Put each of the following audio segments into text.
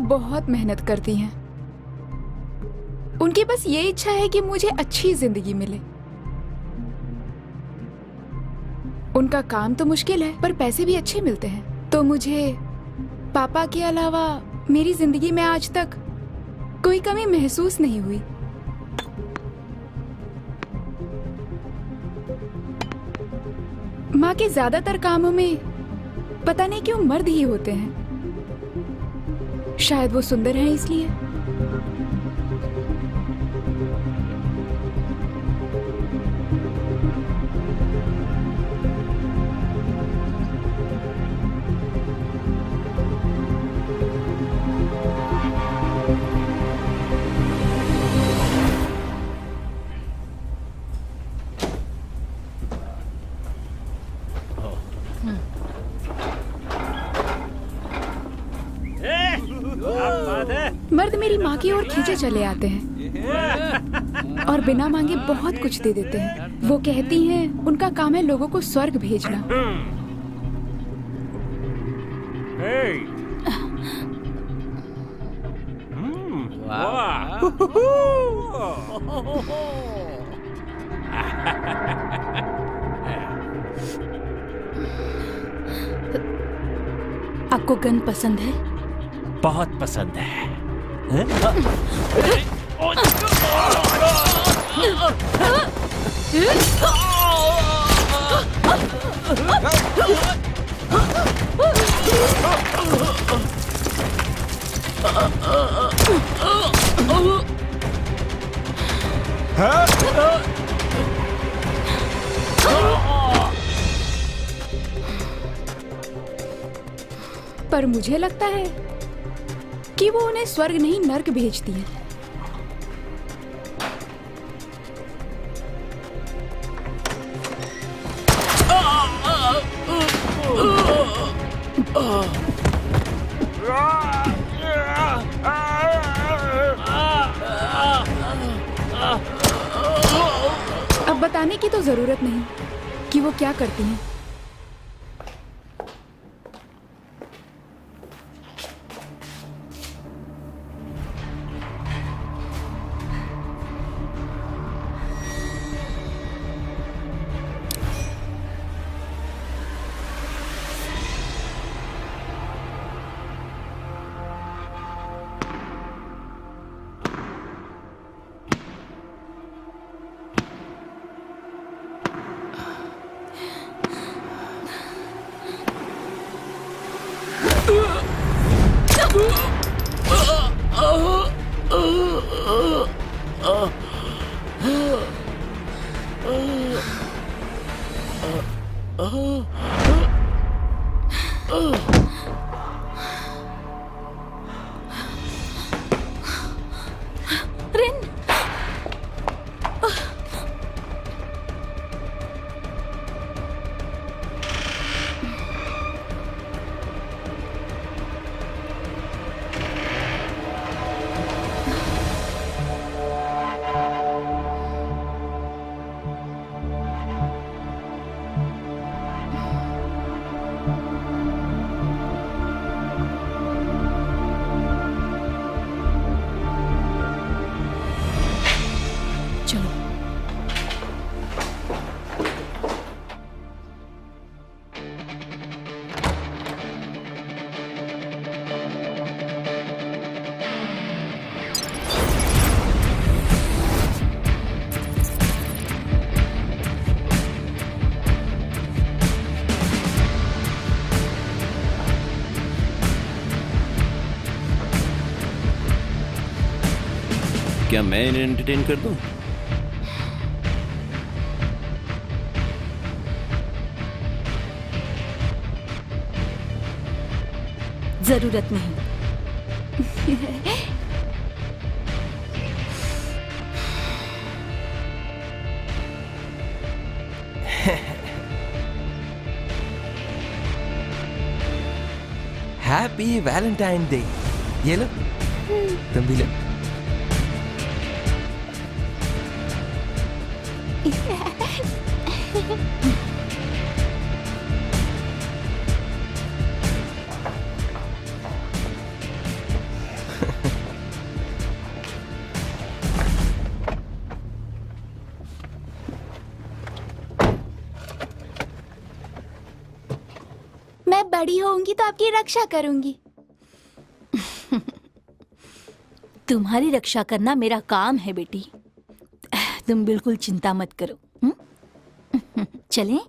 बहुत मेहनत करती हैं। उनकी बस ये इच्छा है कि मुझे अच्छी जिंदगी मिले। उनका काम तो मुश्किल है पर पैसे भी अच्छे मिलते हैं। तो मुझे पापा के अलावा मेरी जिंदगी में आज तक कोई कमी महसूस नहीं हुई। माँ के ज्यादातर कामों में पता नहीं क्यों मर्द ही होते हैं। शायद वो सुंदर हैं इसलिए। मर्द मेरी माँ की ओर खींचे चले आते हैं और बिना मांगे बहुत कुछ दे देते हैं। वो कहती हैं उनका काम है लोगों को स्वर्ग भेजना। आपको गन पसंद है? बहुत पसंद है। पर मुझे लगता है कि वो उन्हें स्वर्ग नहीं नर्क भेजती है। अब बताने की तो जरूरत नहीं कि वो क्या करती हैं। क्या मैं इन्हें एंटरटेन कर दूं? जरूरत नहीं। Happy Valentine day. ये लो, तुम भी लो। बड़ी होंगी तो आपकी रक्षा करूंगी। तुम्हारी रक्षा करना मेरा काम है बेटी, तुम बिल्कुल चिंता मत करो। चलें?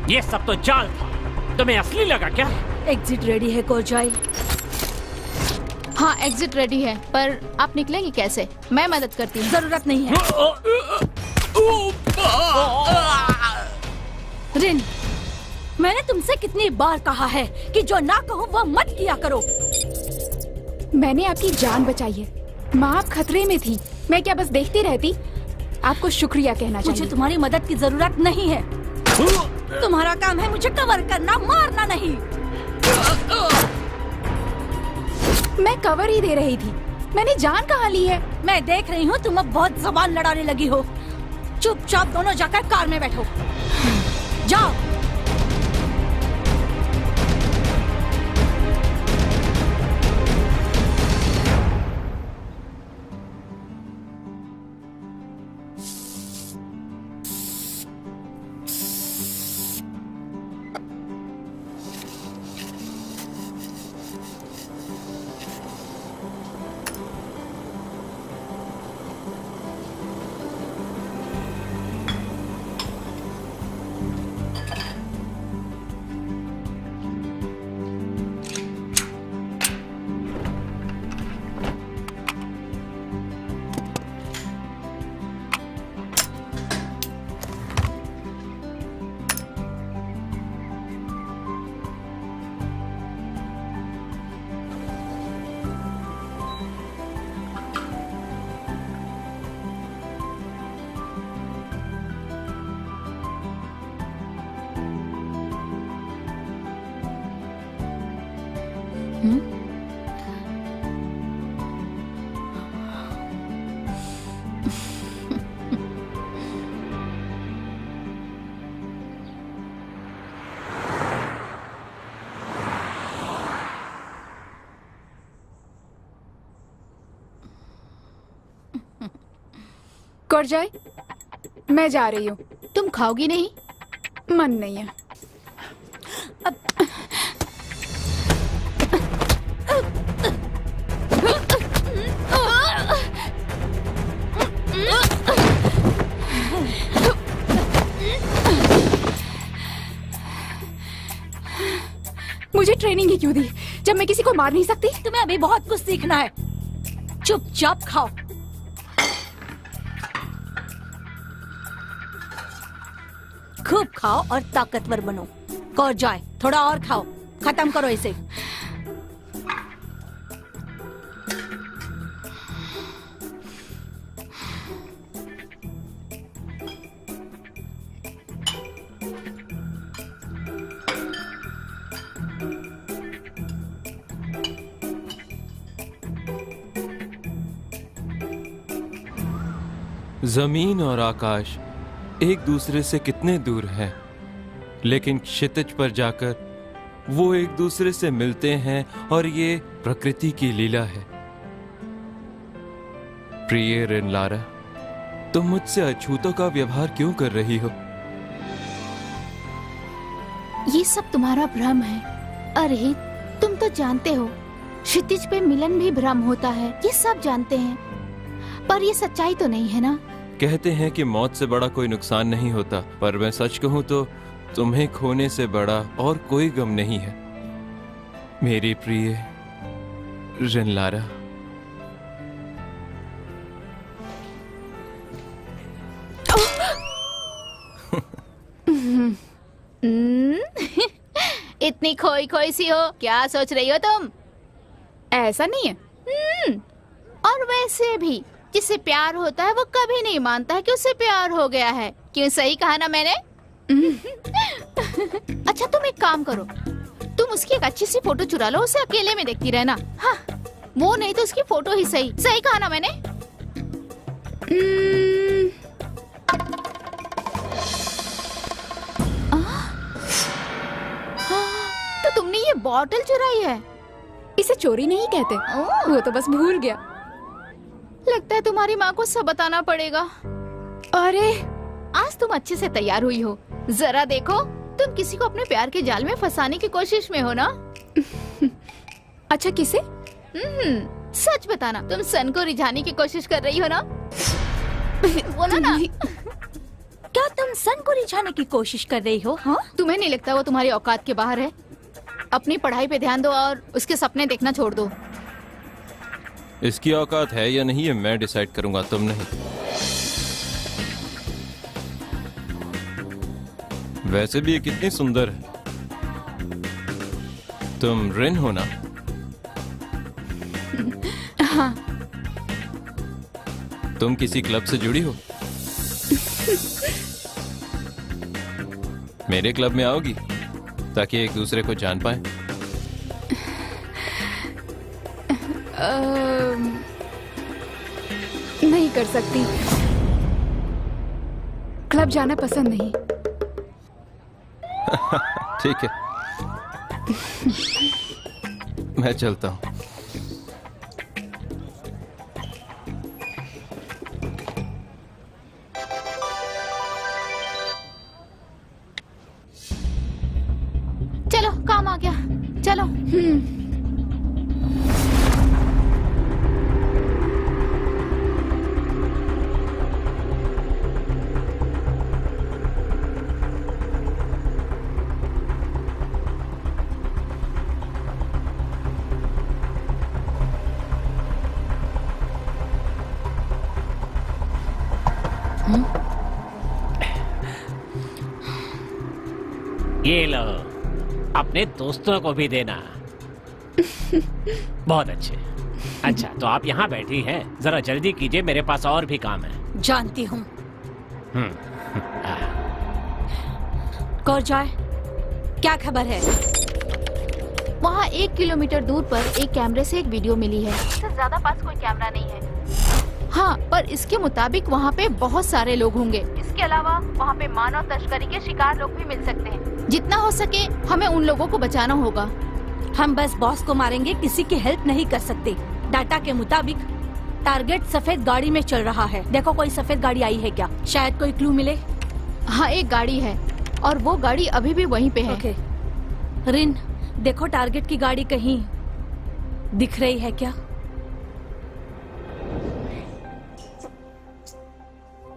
ये सब तो जाल था, तुम्हें असली लगा क्या? एग्जिट रेडी है कोरजाई? हाँ, एग्जिट रेडी है, पर आप निकलेंगे कैसे? मैं मदद करती हूँ। जरूरत नहीं है। रिन, मैंने तुमसे कितनी बार कहा है कि जो ना कहूँ वो मत किया करो। मैंने आपकी जान बचाई है। माँ आप खतरे में थी, मैं क्या बस देखती रहती? आपको शुक्रिया कहना चाहिए। मुझे तुम्हारी मदद की जरूरत नहीं है। तुम्हारा काम है मुझे कवर करना, मारना नहीं। मैं कवर ही दे रही थी, मैंने जान कहाँ ली है? मैं देख रही हूँ तुम अब बहुत जबान लड़ाने लगी हो। चुपचाप दोनों जाकर कार में बैठो। जाओ। कोरजाई, मैं जा रही हूँ। तुम खाओगी नहीं? मन नहीं है। मुझे ट्रेनिंग ही क्यों दी जब मैं किसी को मार नहीं सकती? तुम्हें अभी बहुत कुछ सीखना है। चुपचाप खाओ। खूब खाओ और ताकतवर बनो। कोरजाई, थोड़ा और खाओ, खत्म करो इसे। जमीन और आकाश एक दूसरे से कितने दूर हैं, लेकिन क्षितिज पर जाकर वो एक दूसरे से मिलते हैं और ये प्रकृति की लीला है। प्रिय रिनलारा, तुम मुझसे अछूतों का व्यवहार क्यों कर रही हो? ये सब तुम्हारा भ्रम है। अरे तुम तो जानते हो, क्षितिज पे मिलन भी भ्रम होता है, ये सब जानते हैं, पर ये सच्चाई तो नहीं है ना? कहते हैं कि मौत से बड़ा कोई नुकसान नहीं होता, पर मैं सच कहूं तो तुम्हें खोने से बड़ा और कोई गम नहीं है। मेरी प्रिय, रिन लारा, इतनी खोई खोई सी हो, क्या सोच रही हो तुम? ऐसा नहीं है। और वैसे भी जिससे प्यार होता है वो कभी नहीं मानता है कि उससे प्यार हो गया है। क्यों, सही कहा ना मैंने? अच्छा तुम एक काम करो, तुम उसकी एक अच्छी सी फोटो चुरा लो, उसे अकेले में देखती रहना। हाँ, वो नहीं तो उसकी फोटो ही सही। सही कहा ना मैंने? तो तुमने ये बॉटल चुराई है? इसे चोरी नहीं कहते, वो तो बस भूल गया। लगता है तुम्हारी माँ को सब बताना पड़ेगा। अरे आज तुम अच्छे से तैयार हुई हो, जरा देखो, तुम किसी को अपने प्यार के जाल में फंसाने की कोशिश में हो ना? अच्छा, किसे? सच बताना, तुम सन को रिझाने की कोशिश कर रही हो ना? बोलो ना। क्या तुम सन को रिझाने की कोशिश कर रही हो? हाँ, तुम्हें नहीं लगता वो तुम्हारी औकात के बाहर है? अपनी पढ़ाई पे ध्यान दो और उसके सपने देखना छोड़ दो। इसकी औकात है या नहीं, ये मैं डिसाइड करूंगा, तुम नहीं। वैसे भी ये कितनी सुंदर है। तुम रिन हो ना? हाँ। तुम किसी क्लब से जुड़ी हो? मेरे क्लब में आओगी ताकि एक दूसरे को जान पाए? नहीं कर सकती, क्लब जाना पसंद नहीं। ठीक है, मैं चलता हूँ। चलो, काम आ गया, चलो। ये लो, अपने दोस्तों को भी देना। बहुत अच्छे। अच्छा, तो आप यहाँ बैठी हैं, जरा जल्दी कीजिए, मेरे पास और भी काम है। जानती हूँ। कौरजाय, क्या खबर है? वहाँ 1 किलोमीटर दूर पर एक कैमरे से एक वीडियो मिली है। इससे ज्यादा पास कोई कैमरा नहीं है। हाँ, पर इसके मुताबिक वहाँ पे बहुत सारे लोग होंगे। इसके अलावा वहाँ पे मानव तस्करी के शिकार लोग भी मिल सकते हैं। जितना हो सके हमें उन लोगों को बचाना होगा। हम बस बॉस को मारेंगे, किसी की हेल्प नहीं कर सकते। डाटा के मुताबिक टारगेट सफेद गाड़ी में चल रहा है। देखो, कोई सफेद गाड़ी आई है क्या? शायद कोई क्लू मिले। हाँ, एक गाड़ी है और वो गाड़ी अभी भी वहीं पे है। ओके। रिन, देखो टारगेट की गाड़ी कहीं दिख रही है क्या?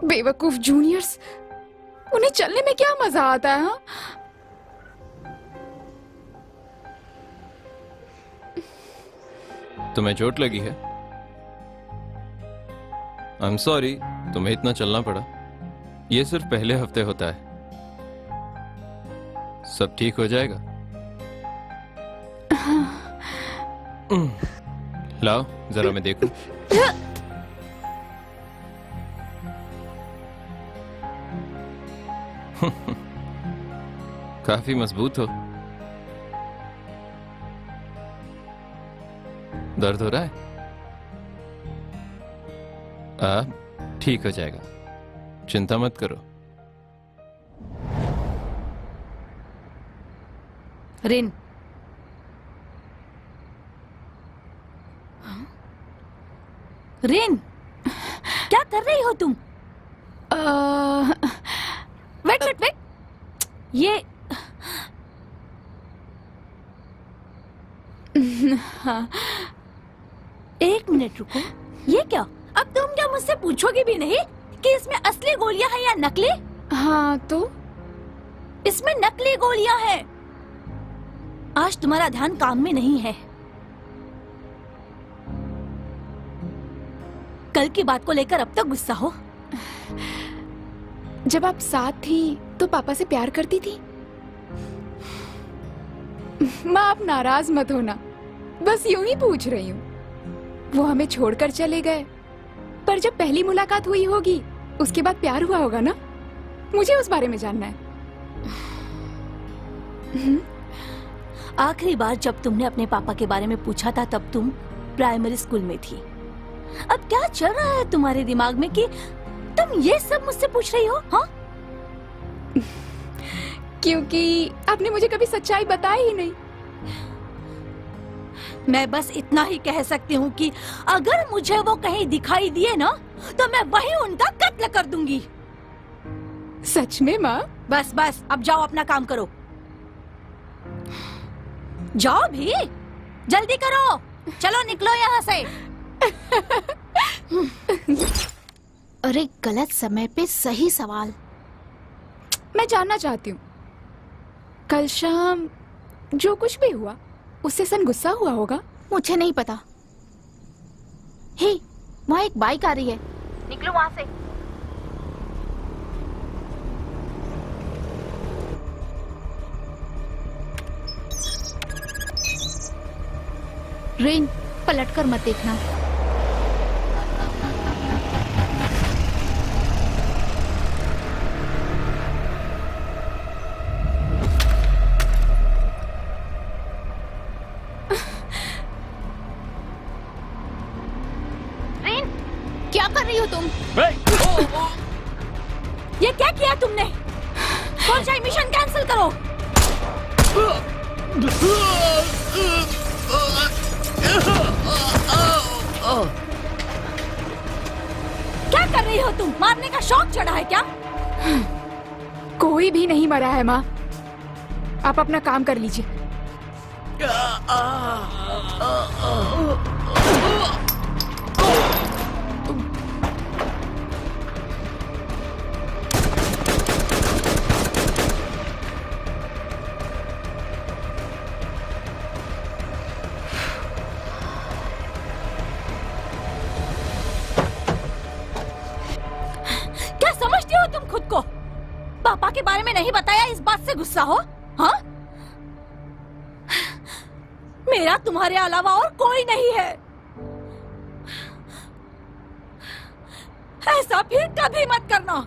बेवकूफ जूनियर्स, उन्हें चलने में क्या मजा आता है? हाँ? तुम्हें चोट लगी है? आई एम सॉरी, तुम्हें इतना चलना पड़ा। ये सिर्फ पहले हफ्ते होता है, सब ठीक हो जाएगा। लाओ जरा मैं देखूं। काफी मजबूत हो। दर्द हो रहा है? ठीक हो जाएगा, चिंता मत करो। रिन, रिन, क्या कर रही हो तुम? वेट वेट वेट, ये एक मिनट रुको, ये क्या? अब तुम क्या मुझसे पूछोगी भी नहीं कि इसमें असली गोलियां हैं या नकली? हाँ तो इसमें नकली गोलियां हैं। आज तुम्हारा ध्यान काम में नहीं है। कल की बात को लेकर अब तक गुस्सा हो? जब आप साथ थी तो पापा से प्यार करती थी। माँ, आप नाराज मत होना, बस यूं ही पूछ रही हूँ। वो हमें छोड़कर चले गए, पर जब पहली मुलाकात हुई होगी उसके बाद प्यार हुआ होगा ना? मुझे उस बारे में जानना है। आखिरी बार जब तुमने अपने पापा के बारे में पूछा था तब तुम प्राइमरी स्कूल में थी। अब क्या चल रहा है तुम्हारे दिमाग में कि तुम ये सब मुझसे पूछ रही हो? हाँ, क्योंकि आपने मुझे कभी सच्चाई बताई ही नहीं। मैं बस इतना ही कह सकती हूँ कि अगर मुझे वो कहीं दिखाई दिए ना तो मैं वहीं उनका कत्ल कर दूंगी। सच में माँ? बस बस, अब जाओ अपना काम करो। जाओ भी, जल्दी करो, चलो निकलो यहाँ से। अरे गलत समय पे सही सवाल। मैं जानना चाहती हूँ, कल शाम जो कुछ भी हुआ उससे सन गुस्सा हुआ होगा? मुझे नहीं पता। हे, वहाँ एक बाइक आ रही है, निकलो वहाँ से। रेन, पलटकर मत देखना। रेन, क्या कर रही हो तुम? ये क्या किया तुमने? कौन सा मिशन कैंसिल करो। क्या कर रही हो तुम? मारने का शौक चढ़ा है क्या? कोई भी नहीं मरा है माँ, आप अपना काम कर लीजिए। क्या समझती हो तुम खुद को? पापा के बारे में नहीं बताया, इस बात से गुस्सा हो? हाँ, मेरा तुम्हारे अलावा और कोई नहीं है। ऐसा फिर कभी मत करना।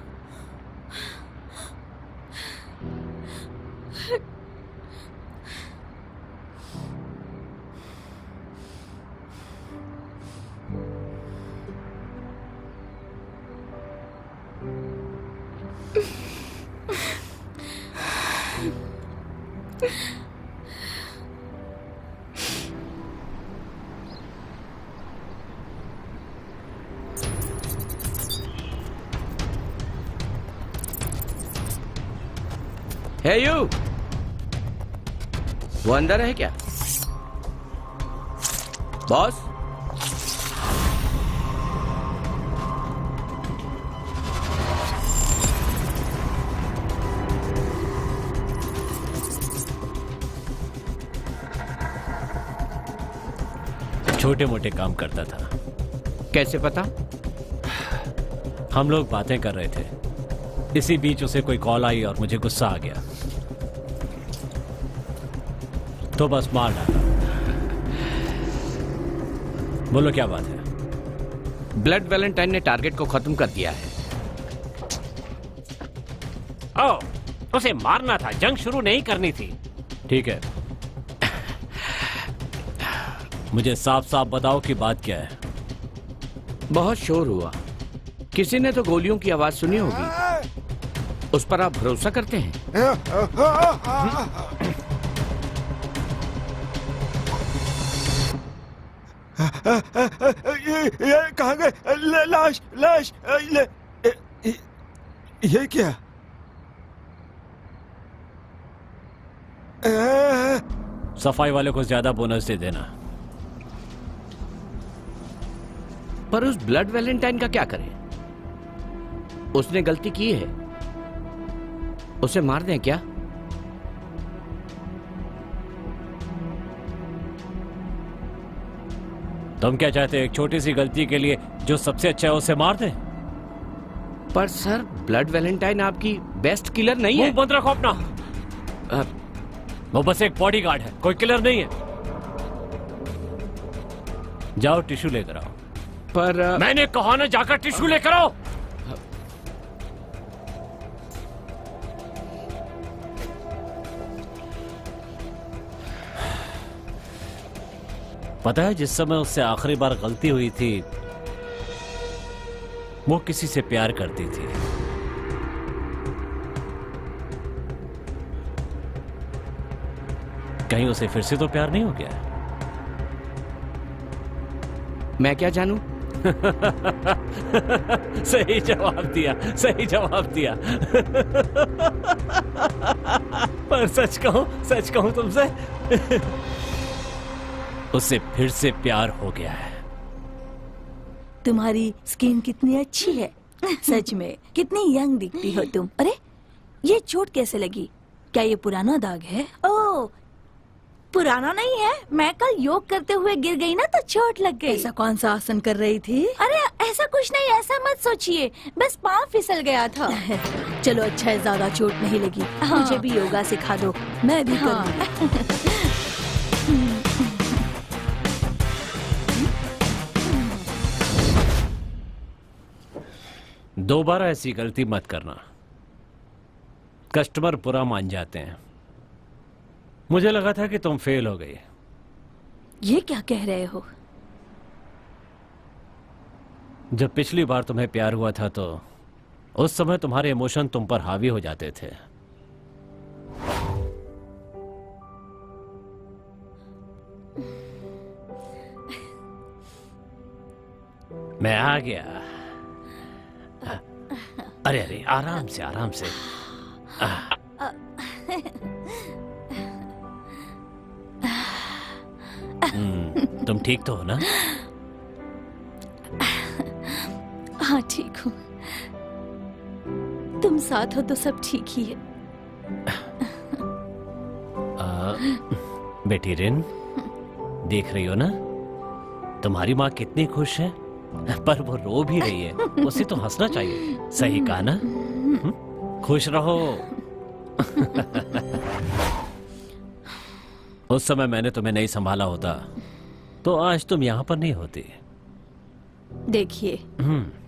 है यू, वो अंदर है क्या? बॉस, छोटे मोटे काम करता था। कैसे पता? हम लोग बातें कर रहे थे, इसी बीच उसे कोई कॉल आई और मुझे गुस्सा आ गया, तो बस मार डाला। बोलो क्या बात है? ब्लड वैलेंटाइन ने टारगेट को खत्म कर दिया है। ओह, उसे मारना था, जंग शुरू नहीं करनी थी। ठीक है, मुझे साफ साफ बताओ कि बात क्या है। बहुत शोर हुआ, किसी ने तो गोलियों की आवाज सुनी होगी। उस पर आप भरोसा करते हैं? ये कहाँ गए? लाश, लाश, ये क्या? सफाई वाले को ज्यादा बोनस दे देना। पर उस ब्लड वैलेंटाइन का क्या करें? उसने गलती की है, उसे मार दें क्या? तुम क्या चाहते हो, एक छोटी सी गलती के लिए जो सबसे अच्छा है उसे मार दें? पर सर, ब्लड वैलेंटाइन आपकी बेस्ट किलर नहीं है। मुंह बंद रखो अपना। वो बस एक बॉडीगार्ड है, कोई किलर नहीं है। जाओ टिश्यू लेकर आओ। पर मैंने कहा ना, जाकर टिश्यू लेकर आओ। पता है, जिस समय उससे आखिरी बार गलती हुई थी वो किसी से प्यार करती थी। कहीं उसे फिर से तो प्यार नहीं हो गया? मैं क्या जानूं? सही जवाब दिया, सही जवाब दिया। पर सच कहूं तुमसे, उससे फिर से प्यार हो गया है। तुम्हारी स्किन कितनी अच्छी है, सच में कितनी यंग दिखती हो तुम। अरे ये चोट कैसे लगी? क्या ये पुराना दाग है? ओह, पुराना नहीं है, मैं कल योग करते हुए गिर गई ना तो चोट लग गई। ऐसा कौन सा आसन कर रही थी? अरे ऐसा कुछ नहीं, ऐसा मत सोचिए, बस पाँव फिसल गया था। चलो अच्छा है, ज्यादा चोट नहीं लगी। हाँ। मुझे भी योगा सिखा दो, मैं भी करूँगी। दोबारा ऐसी गलती मत करना, कस्टमर बुरा मान जाते हैं। मुझे लगा था कि तुम फेल हो गई। ये क्या कह रहे हो? जब पिछली बार तुम्हें प्यार हुआ था तो उस समय तुम्हारे इमोशन तुम पर हावी हो जाते थे। मैं आ गया। अरे अरे, आराम से आराम से। तुम ठीक तो हो ना? हाँ ठीक हूँ, तुम साथ हो तो सब ठीक ही है। बेटी रिन, देख रही हो ना तुम्हारी माँ कितनी खुश है, पर वो रो भी रही है। उसे तो हंसना चाहिए, सही कहा ना? खुश रहो। उस समय मैंने तुम्हें नहीं संभाला होता तो आज तुम यहाँ पर नहीं होती। देखिए,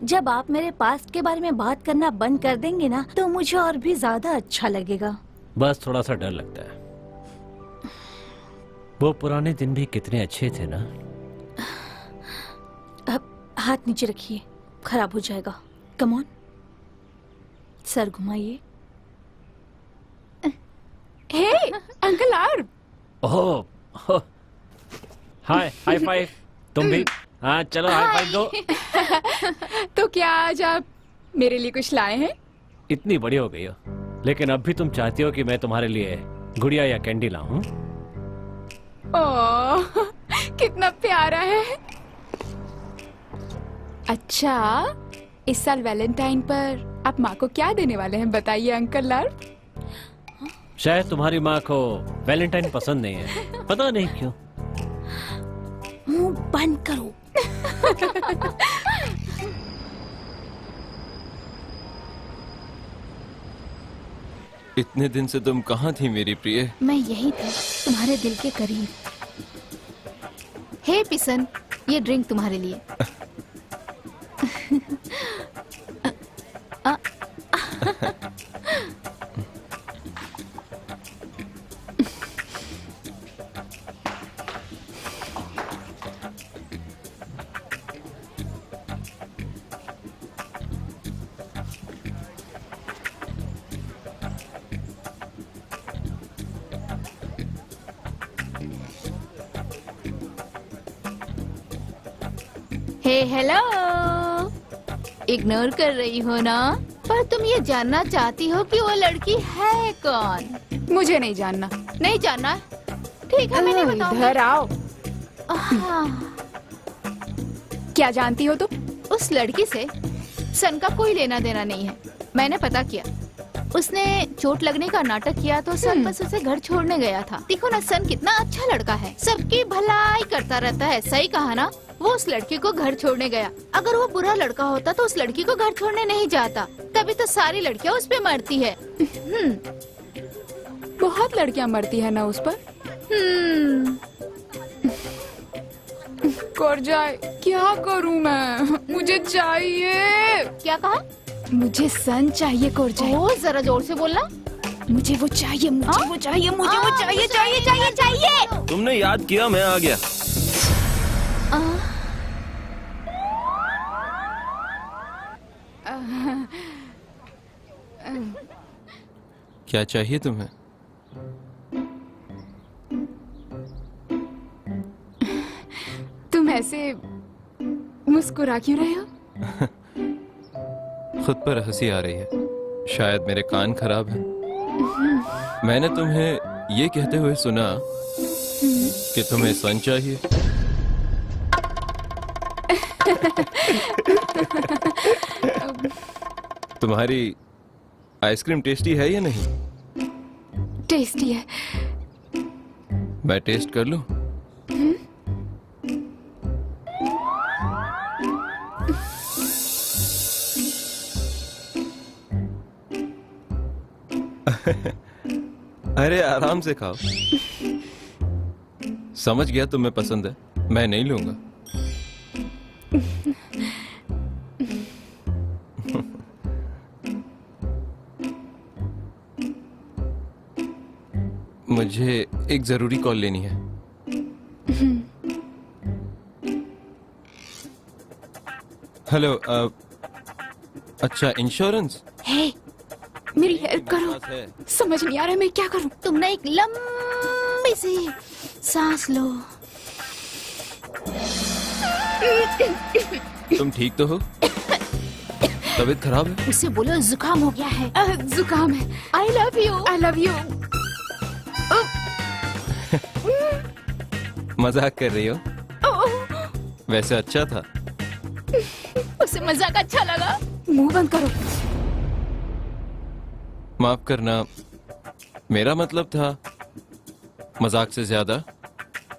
जब आप मेरे पास्ट के बारे में बात करना बंद कर देंगे ना तो मुझे और भी ज्यादा अच्छा लगेगा। बस थोड़ा सा डर लगता है। वो पुराने दिन भी कितने अच्छे थे ना। अब हाथ नीचे रखिए, खराब हो जाएगा। कम ऑन, सर घुमाइए। हे अंकल आर्व। Oh, hi, high five. तुम भी? हाँ चलो, हाई फाइव दो। तो क्या आज आप मेरे लिए कुछ लाए हैं? इतनी बड़ी हो गई हो, लेकिन अब भी तुम चाहती हो कि मैं तुम्हारे लिए गुड़िया या कैंडी लाऊं? ओह, कितना प्यारा है। अच्छा, इस साल वैलेंटाइन पर आप माँ को क्या देने वाले हैं, बताइए अंकल आर्व। शायद तुम्हारी माँ को वैलेंटाइन पसंद नहीं है, पता नहीं क्यों। मुंह बंद करो। इतने दिन से तुम कहाँ थी मेरी प्रिय? मैं यही थी, तुम्हारे दिल के करीब। हे पिसन, ये ड्रिंक तुम्हारे लिए। हे हेलो, इग्नोर कर रही हो ना? पर तुम ये जानना चाहती हो कि वो लड़की है कौन? मुझे नहीं जानना। नहीं जानना? ठीक है, मैं नहीं बताऊंगी। इधर आओ। हाँ, क्या जानती हो तुम? उस लड़की से सन का कोई लेना देना नहीं है। मैंने पता किया, उसने चोट लगने का नाटक किया तो सन बस उसे घर छोड़ने गया था। देखो ना, सन कितना अच्छा लड़का है, सबकी भलाई करता रहता है। सही कहा ना? वो उस लड़के को घर छोड़ने गया। अगर वो बुरा लड़का होता तो उस लड़की को घर छोड़ने नहीं जाता। तभी तो सारी लड़कियां उस पे मरती है। बहुत लड़कियां मरती है ना उस पर। कर जाए, क्या करूं मैं? मुझे चाहिए। क्या कहा? मुझे सन चाहिए कोरजाई। ओ, जरा जोर से बोलना। मुझे वो चाहिए, मुझे वो चाहिए, मुझे वो चाहिए, चाहिए, चाहिए, चाहिए। तुमने याद किया, मैं आ गया। क्या चाहिए तुम्हें? तुम ऐसे मुस्कुरा क्यों रहे हो? खुद पर हंसी आ रही है। शायद मेरे कान खराब हैं। मैंने तुम्हें ये कहते हुए सुना कि तुम्हें सन चाहिए। तुम्हारी आइसक्रीम टेस्टी है या नहीं? टेस्टी है। मैं टेस्ट कर लूं? अरे आराम से खाओ। समझ गया तुम्हें पसंद है, मैं नहीं लूंगा। मुझे एक जरूरी कॉल लेनी है। हेलो। अच्छा, इंश्योरेंस? हे, मेरी हेल्प करो। समझ नहीं आ रहा मैं क्या करूं। तुम ना एक लंबी सी सांस लो। तुम ठीक तो हो? तबीयत खराब है? उससे बोलो जुकाम हो गया है। जुकाम है। I love you. I love you. मजाक कर रही हो? वैसे अच्छा था। उसे मजाक अच्छा लगा। मुंह बंद करो। माफ करना, मेरा मतलब था मजाक से ज्यादा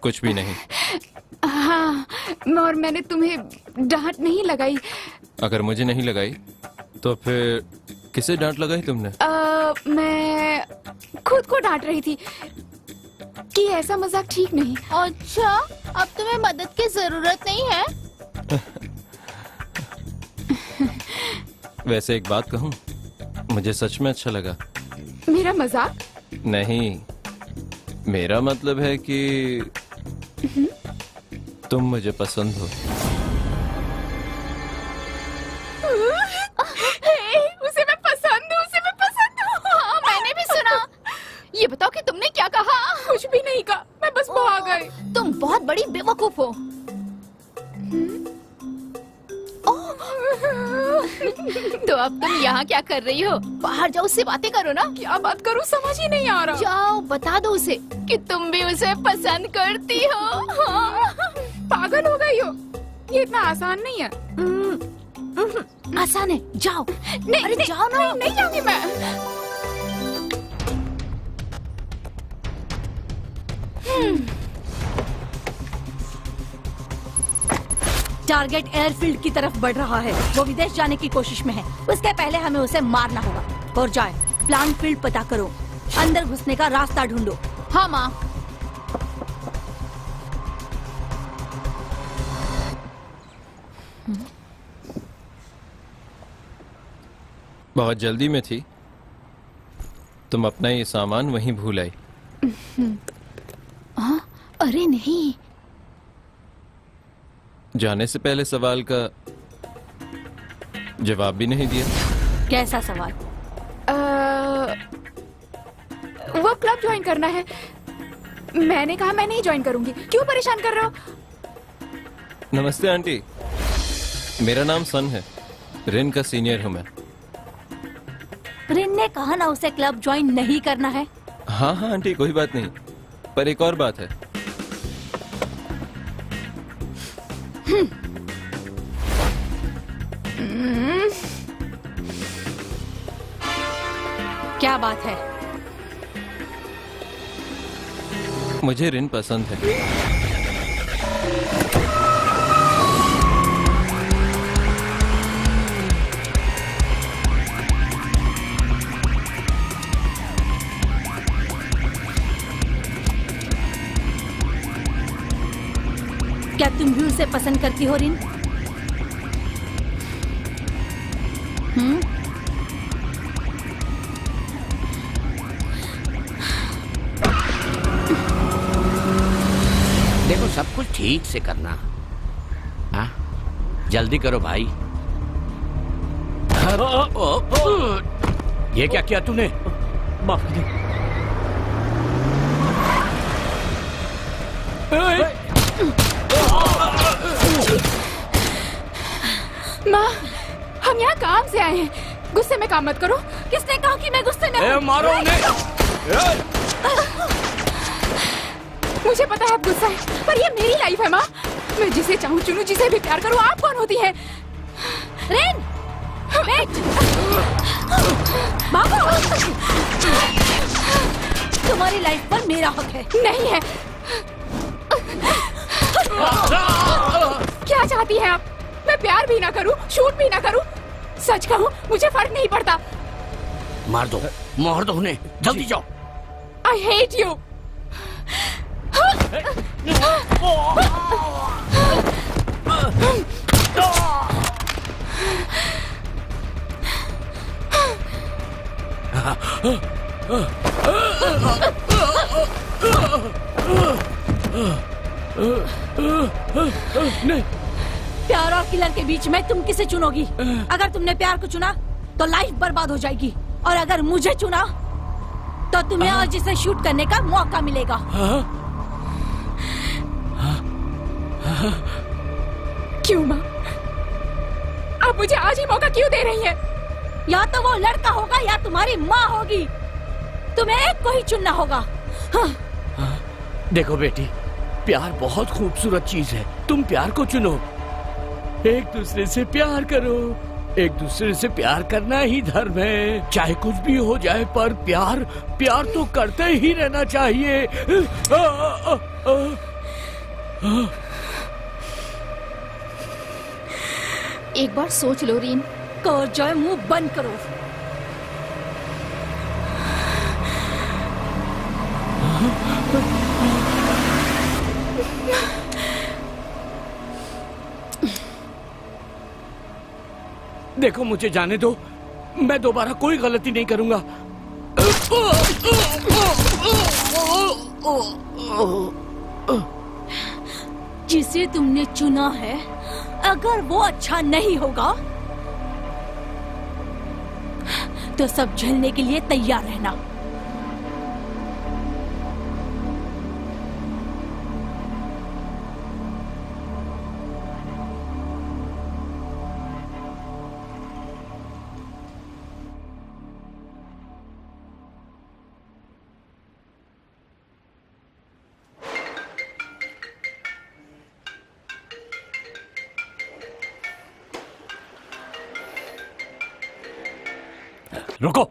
कुछ भी नहीं। हाँ, और मैंने तुम्हें डांट नहीं लगाई। अगर मुझे नहीं लगाई तो फिर किसे डांट लगाई तुमने? मैं खुद को डांट रही थी कि ऐसा मजाक ठीक नहीं। अच्छा, अब तुम्हें मदद की जरूरत नहीं है। वैसे एक बात कहूं, मुझे सच में अच्छा लगा। मेरा मजाक? नहीं, मेरा मतलब है कि तुम मुझे पसंद हो। उसे मैं पसंद हूँ, उसे मैं पसंद हूँ। हाँ, मैंने भी सुना। ये बताओ कि तुमने क्या कहा? कुछ भी नहीं कहा, मैं बस भाग गई। तुम बहुत बड़ी बेवकूफ हो। तो अब तुम यहाँ क्या कर रही हो? बाहर जाओ, उससे बातें करो ना। क्या बात करूँ, समझ ही नहीं आ रहा। जाओ, बता दो उसे कि तुम भी उसे पसंद करती हो। हाँ। पागल हो गई हो? ये इतना आसान नहीं है। आसान है, जाओ। नहीं, अरे नहीं, जाओ ना। नहीं जाऊंगी मैं। टारगेट एयरफील्ड की तरफ बढ़ रहा है। वो विदेश जाने की कोशिश में है। उसके पहले हमें उसे मारना होगा। और जाए, प्लान फील्ड पता करो, अंदर घुसने का रास्ता ढूंढो। हाँ माँ। बहुत जल्दी में थी, तुम अपना ये सामान वहीं भूल आई। हाँ? अरे नहीं। जाने से पहले सवाल का जवाब भी नहीं दिया। कैसा सवाल? वो क्लब ज्वाइन करना है। मैंने कहा मैं नहीं ज्वाइन करूंगी। क्यों परेशान कर रहे हो? नमस्ते आंटी, मेरा नाम सन है। रिन का सीनियर हूँ मैं। रिन ने कहा ना उसे क्लब ज्वाइन नहीं करना है। हाँ हाँ आंटी, कोई बात नहीं, पर एक और बात है। क्या बात है? मुझे रिन पसंद है। तुम भी उसे पसंद करती हो रिन? देखो सब कुछ ठीक से करना। हाँ जल्दी करो भाई। ये क्या किया तूने? माफ कर दो। माँ, हम यहाँ काम से आए हैं, गुस्से में काम मत करो। किसने कहा कि मैं गुस्से में हूँ? मारो उन्हें। मुझे पता है आप गुस्सा है, पर ये मेरी लाइफ है माँ। मैं जिसे चाहूँ चुनूं, जिसे भी प्यार करूँ। आप कौन होती है? रिन, वेट। भागो। तुम्हारी लाइफ पर मेरा हक है। नहीं है। क्या चाहती हैं आप? मैं प्यार भी ना करूं, शूट भी ना करूं। सच कहूं, मुझे फर्क नहीं पड़ता। मार दो, मार दो उन्हें, जल्दी जाओ। I hate you. नहीं। प्यार और किलर के बीच में तुम किसे चुनोगी? अगर तुमने प्यार को चुना तो लाइफ बर्बाद हो जाएगी, और अगर मुझे चुना तो तुम्हें आज इसे शूट करने का मौका मिलेगा। क्यों माँ? आप मुझे आज ही मौका क्यों दे रही हैं? या तो वो लड़का होगा या तुम्हारी माँ होगी। तुम्हें एक को ही चुनना होगा। देखो बेटी, प्यार बहुत खूबसूरत चीज है। तुम प्यार को चुनो, एक दूसरे से प्यार करो। एक दूसरे से प्यार करना ही धर्म है। चाहे कुछ भी हो जाए, पर प्यार प्यार तो करते ही रहना चाहिए। एक बार सोच लो रीन। को जो मुंह बंद करो। देखो मुझे जाने दो, मैं दोबारा कोई गलती नहीं करूंगा। जिसे तुमने चुना है, अगर वो अच्छा नहीं होगा तो सब झेलने के लिए तैयार रहना। रुको।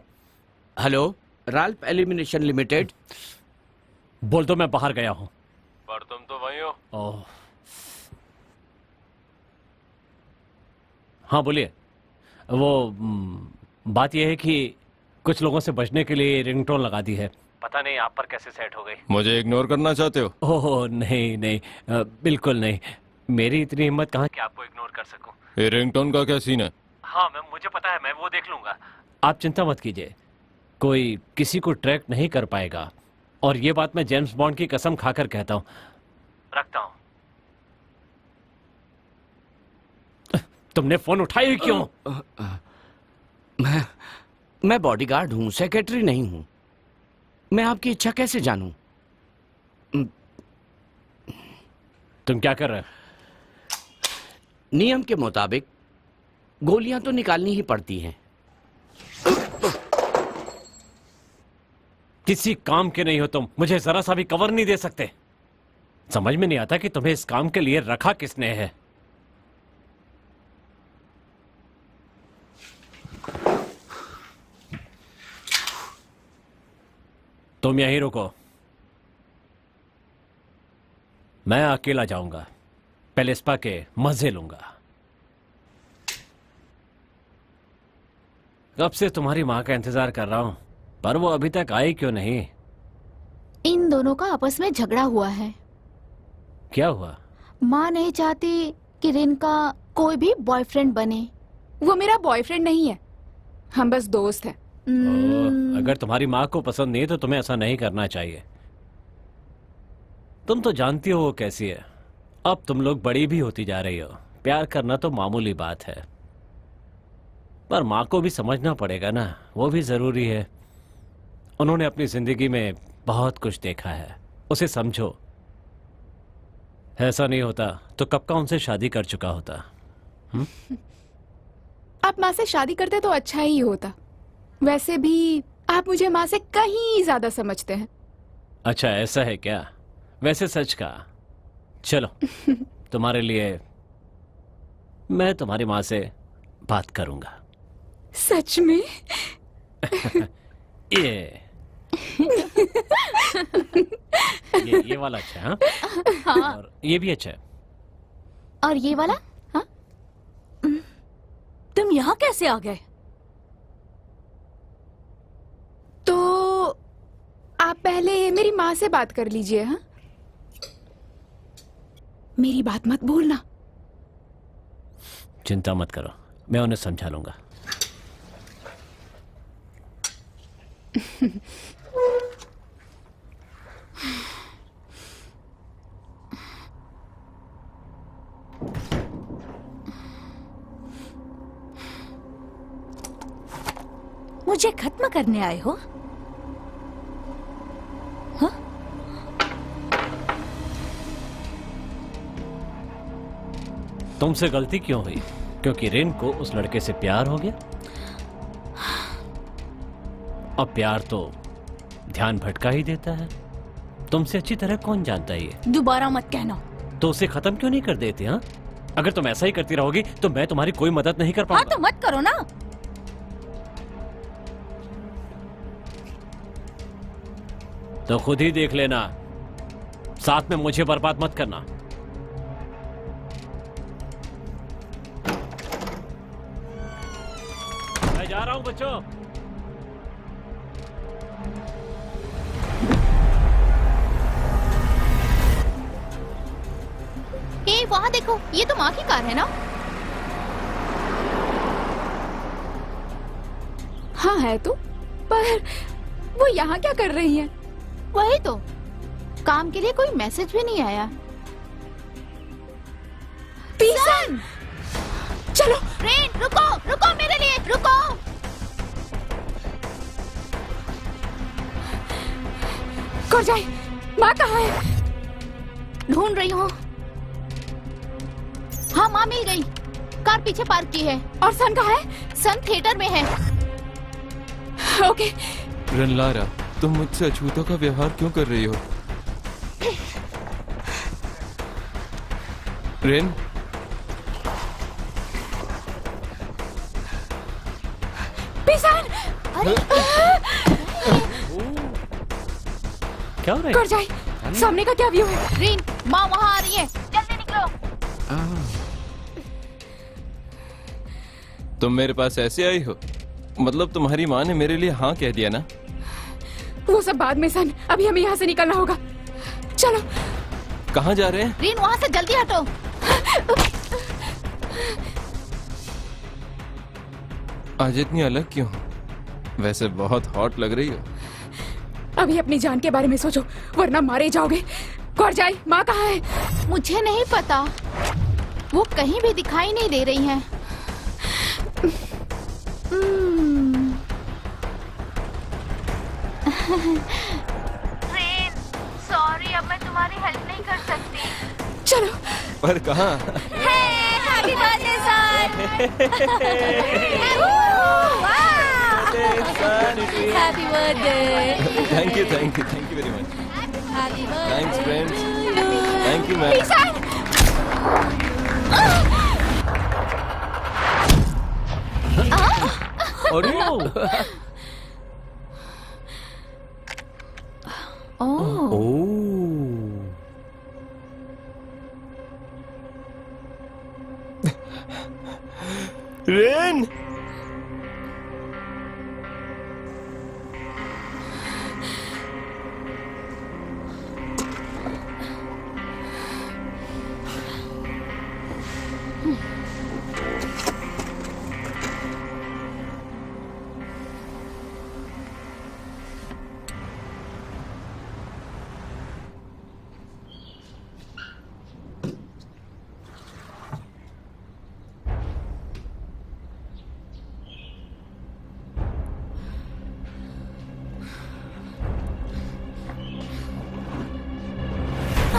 Hello, Ralph illumination limited. बोल दो मैं बाहर गया हूँ। पर तुम तो वही हो। ओह, हाँ बोलिए। वो बात यह है कि कुछ लोगों से बचने के लिए रिंगटोन लगा दी है। पता नहीं आप पर कैसे सेट हो गई। मुझे इग्नोर करना चाहते हो? ओह नहीं नहीं, बिल्कुल नहीं। मेरी इतनी हिम्मत कहाँ कि आपको इग्नोर कर सकूं। ये रिंगटोन का क्या सीन है? हाँ मुझे पता है, मैं वो देख लूंगा। आप चिंता मत कीजिए, कोई किसी को ट्रैक नहीं कर पाएगा। और ये बात मैं जेम्स बॉन्ड की कसम खाकर कहता हूं। रखता हूं। तुमने फोन उठाया क्यों? मैं बॉडीगार्ड हूं, सेक्रेटरी नहीं हूं। मैं आपकी इच्छा कैसे जानूं? तुम क्या कर रहे हो? नियम के मुताबिक गोलियां तो निकालनी ही पड़ती हैं। किसी काम के नहीं हो तुम, मुझे जरा सा भी कवर नहीं दे सकते। समझ में नहीं आता कि तुम्हें इस काम के लिए रखा किसने है। तुम यहीं रुको, मैं अकेला जाऊंगा। पहले स्पा के मजे लूंगा। कब से तुम्हारी मां का इंतजार कर रहा हूं, पर वो अभी तक आई क्यों नहीं? इन दोनों का आपस में झगड़ा हुआ है। क्या हुआ? माँ नहीं चाहती कि रिन का कोई भी बॉयफ्रेंड बने। वो मेरा बॉयफ्रेंड नहीं है, हम बस दोस्त हैं। अगर तुम्हारी माँ को पसंद नहीं है तो तुम्हें ऐसा नहीं करना चाहिए। तुम तो जानती हो वो कैसी है। अब तुम लोग बड़ी भी होती जा रही हो, प्यार करना तो मामूली बात है, पर माँ को भी समझना पड़ेगा ना, वो भी जरूरी है। उन्होंने अपनी जिंदगी में बहुत कुछ देखा है, उसे समझो। ऐसा नहीं होता तो कब का उनसे शादी कर चुका होता। आप माँ से शादी करते तो अच्छा ही होता। वैसे भी आप मुझे माँ से कहीं ज्यादा समझते हैं। अच्छा ऐसा है क्या? वैसे सच कहा। चलो तुम्हारे लिए मैं तुम्हारी माँ से बात करूंगा। सच में? ये वाला अच्छा है। हाँ? और ये भी अच्छा है। और ये वाला? हाँ? तुम यहाँ कैसे आ गए? तो आप पहले मेरी माँ से बात कर लीजिए। हाँ, मेरी बात मत भूलना। चिंता मत करो, मैं उन्हें समझा लूंगा। मुझे खत्म करने आए हो? हाँ? तुमसे गलती क्यों हुई? क्योंकि रिन को उस लड़के से प्यार हो गया? अब प्यार तो ध्यान भटका ही देता है। तुमसे अच्छी तरह कौन जानता है ये? दोबारा मत कहना। तो उसे खत्म क्यों नहीं कर देते? हाँ, अगर तुम ऐसा ही करती रहोगी तो मैं तुम्हारी कोई मदद नहीं कर पाऊंगा। हाँ तो मत करो ना। तो खुद ही देख लेना, साथ में मुझे बर्बाद मत करना। मैं जा रहा हूं बच्चों। ए, वहाँ देखो, ये तो माँ की कार है ना? हाँ है तो, पर वो यहाँ क्या कर रही है? वही तो, काम के लिए कोई मैसेज भी नहीं आया। पीसन! चलो रेन, रुको, रुको मेरे लिए, रुको। कोरजाई, माँ कहाँ है? ढूंढ रही हूँ। हाँ, माँ मिल गई। कार पीछे पार्क की है। और सन कहाँ है? सन थिएटर में है। ओके। रनलारा, तुम मुझसे अछूतों का व्यवहार क्यों कर रही हो? रेन, पीसन! क्या हो रहा है? कोरजाई, सामने का क्या व्यू है? रेन, माँ वहाँ आ रही है, जल्दी निकलो। तुम मेरे पास ऐसे आई हो? मतलब तुम्हारी माँ ने मेरे लिए हाँ कह दिया ना? वो सब बाद में सन, अभी हमें यहाँ से निकलना होगा। चलो। कहाँ जा रहे हैं? रेन, वहाँ से जल्दी हटो। आज इतनी अलग क्यों? वैसे बहुत हॉट लग रही हो। अभी अपनी जान के बारे में सोचो, वरना मारे जाओगे। कोरजाई, माँ कहाँ है? मुझे नहीं पता, वो कहीं भी दिखाई नहीं दे रही हैं। रेन, सॉरी, अब मैं तुम्हारी हेल्प नहीं कर सकती। चलो। पर कहाँ? Happy birthday son! Happy birthday! Thank you very much. Happy birthday! Thanks friends. Thank you ma'am. Rain!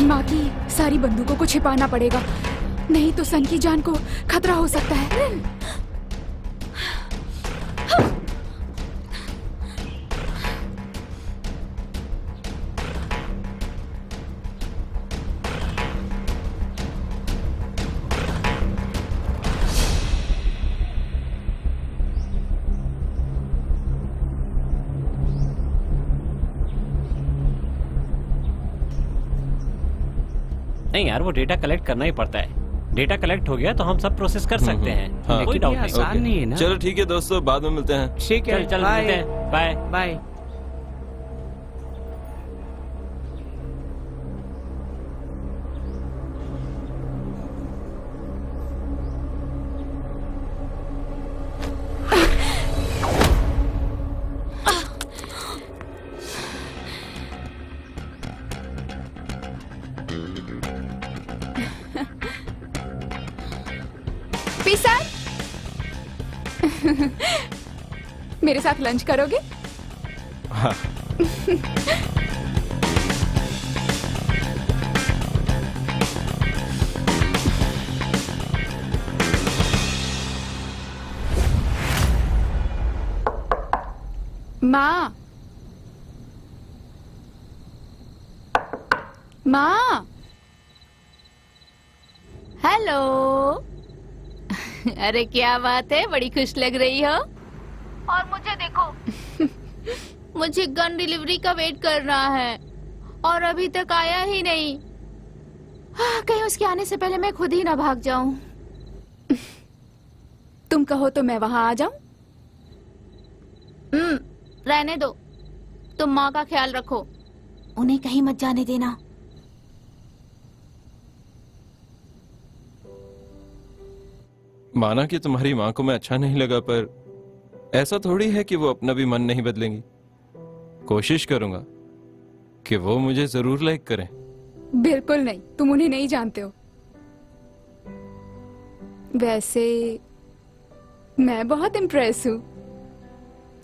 माँ की सारी बंदूकों को छिपाना पड़ेगा, नहीं तो सन की जान को खतरा हो सकता है। नहीं यार, वो डेटा कलेक्ट करना ही पड़ता है। डेटा कलेक्ट हो गया तो हम सब प्रोसेस कर सकते हैं। हाँ। कोई डाउट नहीं। आसान नहीं है ना। चलो ठीक है दोस्तों, बाद में मिलते हैं। ठीक है, चल मिलते हैं। Bye bye. पिसर मेरे साथ लंच करोगे? हाँ। माँ, माँ। हेलो। अरे क्या बात है, बड़ी खुश लग रही हो। और मुझे देखो मुझे गन डिलीवरी का वेट करना है और अभी तक आया ही नहीं। कहीं उसके आने से पहले मैं खुद ही ना भाग जाऊं। तुम कहो तो मैं वहां आ जाऊं? रहने दो, तुम माँ का ख्याल रखो, उन्हें कहीं मत जाने देना। माना कि तुम्हारी माँ को मैं अच्छा नहीं लगा, पर ऐसा थोड़ी है कि वो अपना भी मन नहीं बदलेंगी। कोशिश करूंगा कि वो मुझे जरूर लाइक करें। बिल्कुल नहीं, तुम उन्हें नहीं जानते हो। वैसे मैं बहुत इम्प्रेस हूँ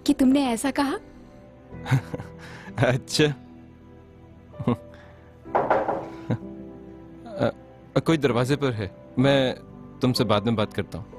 कि तुमने ऐसा कहा। अच्छा। कोई दरवाजे पर है, मैं तुमसे बाद में बात करता हूँ।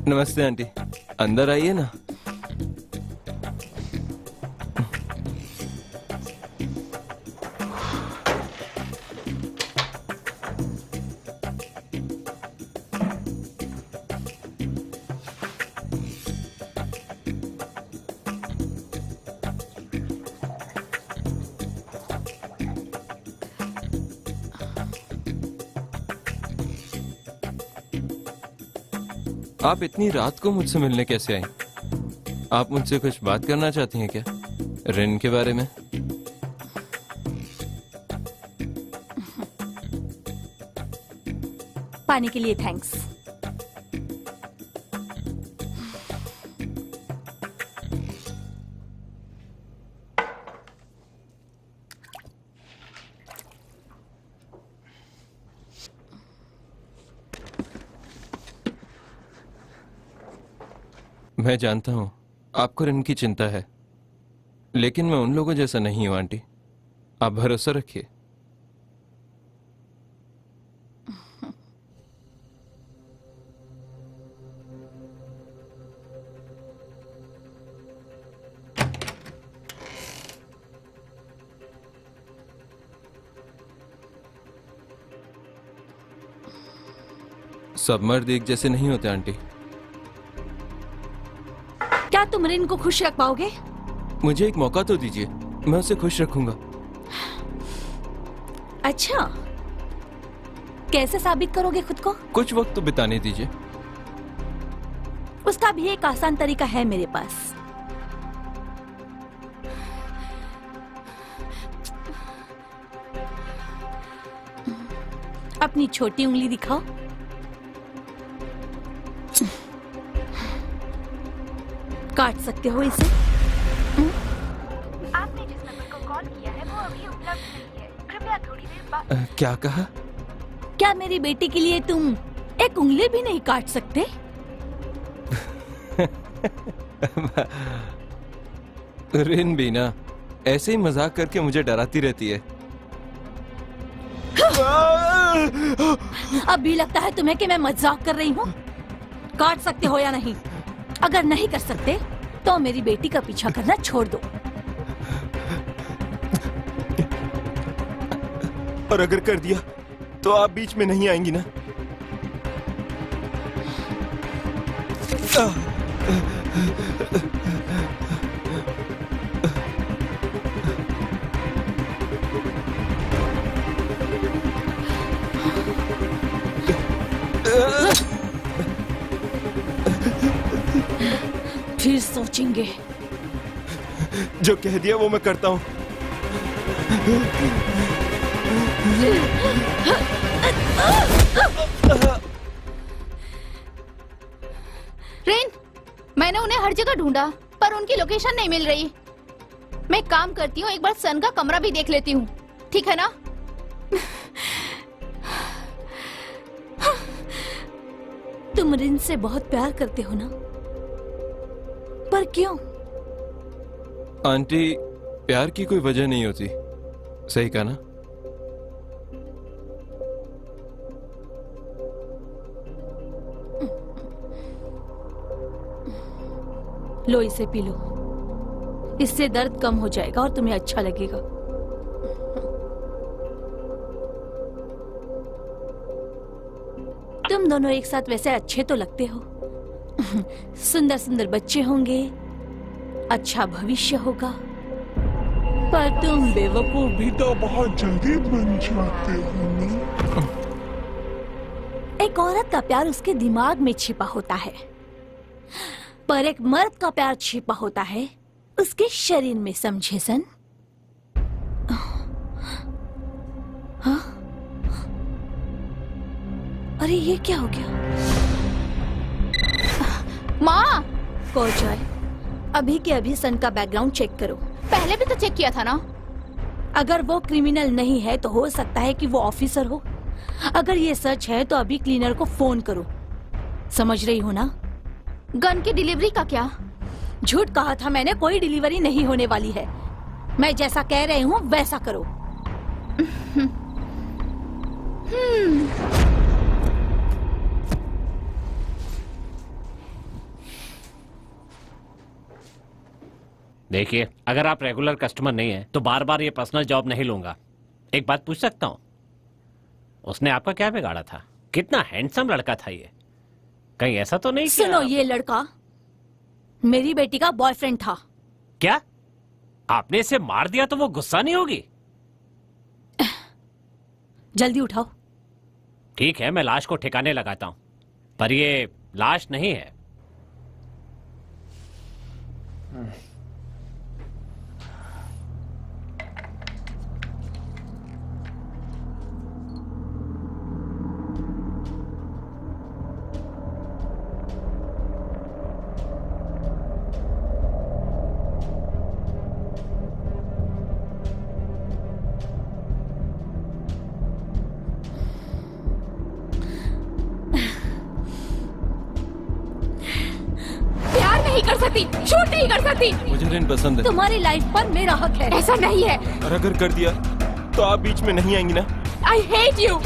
नमस्ते आंटी, अंदर आइए ना। आप इतनी रात को मुझसे मिलने कैसे आई? आप मुझसे कुछ बात करना चाहती हैं क्या, रिन के बारे में? पानी के लिए थैंक्स। मैं जानता हूं आपको रिन की चिंता है, लेकिन मैं उन लोगों जैसा नहीं हूं आंटी। आप भरोसा रखिए। सब मर्द एक जैसे नहीं होते आंटी। क्या तुम रिन को खुश रख पाओगे? मुझे एक मौका तो दीजिए। मैं उसे खुश रखूंगा। अच्छा, कैसे साबित करोगे खुद को? कुछ वक्त तो बिताने दीजिए। उसका भी एक आसान तरीका है मेरे पास। अपनी छोटी उंगली दिखाओ। काट सकते हो इसे। आपने जिस नंबर को कॉल किया है वो अभी उपलब्ध नहीं है, कृपया थोड़ी देर बाद। क्या कहा? क्या मेरी बेटी के लिए तुम एक उंगली भी नहीं काट सकते? रिन भी ना ऐसे ही मजाक करके मुझे डराती रहती है। अब भी लगता है तुम्हें कि मैं मजाक कर रही हूँ? काट सकते हो या नहीं? अगर नहीं कर सकते तो मेरी बेटी का पीछा करना छोड़ दो। और अगर कर दिया तो आप बीच में नहीं आएंगी ना? फिर सोचेंगे। जो कह दिया वो मैं करता हूँ। रेन, मैंने उन्हें हर जगह ढूंढा पर उनकी लोकेशन नहीं मिल रही। मैं काम करती हूँ, एक बार सन का कमरा भी देख लेती हूँ, ठीक है ना? तुम रिन से बहुत प्यार करते हो ना? पर क्यों? आंटी, प्यार की कोई वजह नहीं होती, सही कहा ना? लो इसे पी लो, इससे दर्द कम हो जाएगा और तुम्हें अच्छा लगेगा। तुम दोनों एक साथ वैसे अच्छे तो लगते हो। सुंदर सुंदर बच्चे होंगे, अच्छा भविष्य होगा, पर तुम बेवकूफ भी तो बहुत जल्दी बन जाते हो ना? एक औरत का प्यार उसके दिमाग में छिपा होता है, पर एक मर्द का प्यार छिपा होता है उसके शरीर में, समझे सन? हाँ? अरे ये क्या हो गया? माँ! कोचाय, अभी के अभी सन का बैकग्राउंड चेक करो। पहले भी तो चेक किया था ना। अगर वो क्रिमिनल नहीं है तो हो सकता है कि वो ऑफिसर हो। अगर ये सच है तो अभी क्लीनर को फोन करो, समझ रही हो ना? गन की डिलीवरी का क्या? झूठ कहा था मैंने, कोई डिलीवरी नहीं होने वाली है। मैं जैसा कह रही हूँ वैसा करो। देखिए, अगर आप रेगुलर कस्टमर नहीं हैं, तो बार बार ये पर्सनल जॉब नहीं लूंगा। एक बात पूछ सकता हूँ? उसने आपका क्या बिगाड़ा था? कितना हैंडसम लड़का था ये। कहीं ऐसा तो नहीं सुनो, ये लड़का मेरी बेटी का बॉयफ्रेंड था। क्या? आपने इसे मार दिया तो वो गुस्सा नहीं होगी? जल्दी उठाओ। ठीक है, मैं लाश को ठिकाने लगाता हूँ, पर ये लाश नहीं है। शूट नहीं कर सकती। मुझे रिन पसंद है। तुम्हारी लाइफ पर मेरा हक है। ऐसा नहीं है। और अगर कर दिया तो आप बीच में नहीं आएंगी ना? I hate you.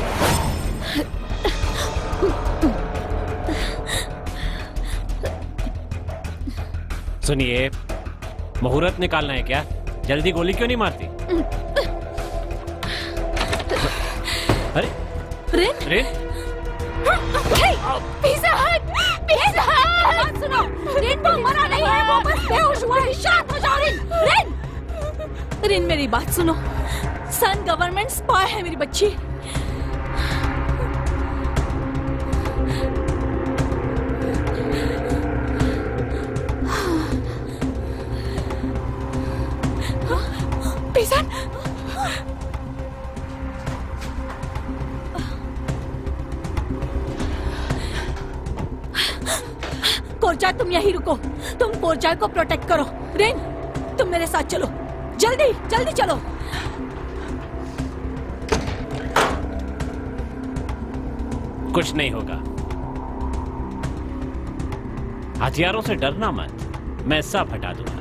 सुनिए, मुहूर्त निकालना है क्या? जल्दी गोली क्यों नहीं मारती? अरे रिन? रिन? पिज़्ज़ा हट! पिज़्ज़ा हट! सुनो, रिन को मरा नहीं है, वो बस बेहोश हुआ है। शांत हो जाओ रिन। रिन! रिन मेरी बात सुनो, सन गवर्नमेंट स्पाई है मेरी बच्ची। बेसन, कोरजाय तुम यहीं रुको, तुम कोरजाय को प्रोटेक्ट करो। रिन तुम मेरे साथ चलो, जल्दी जल्दी चलो। कुछ नहीं होगा, हथियारों से डरना मत, मैं सब हटा दूंगा।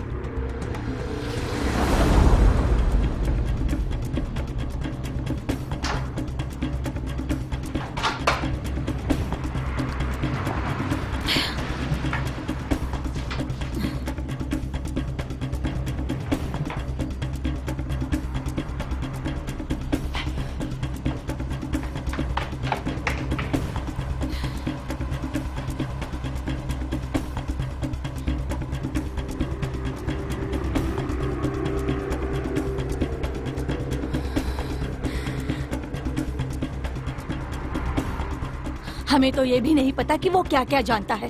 हमें तो ये भी नहीं पता कि वो क्या क्या जानता है।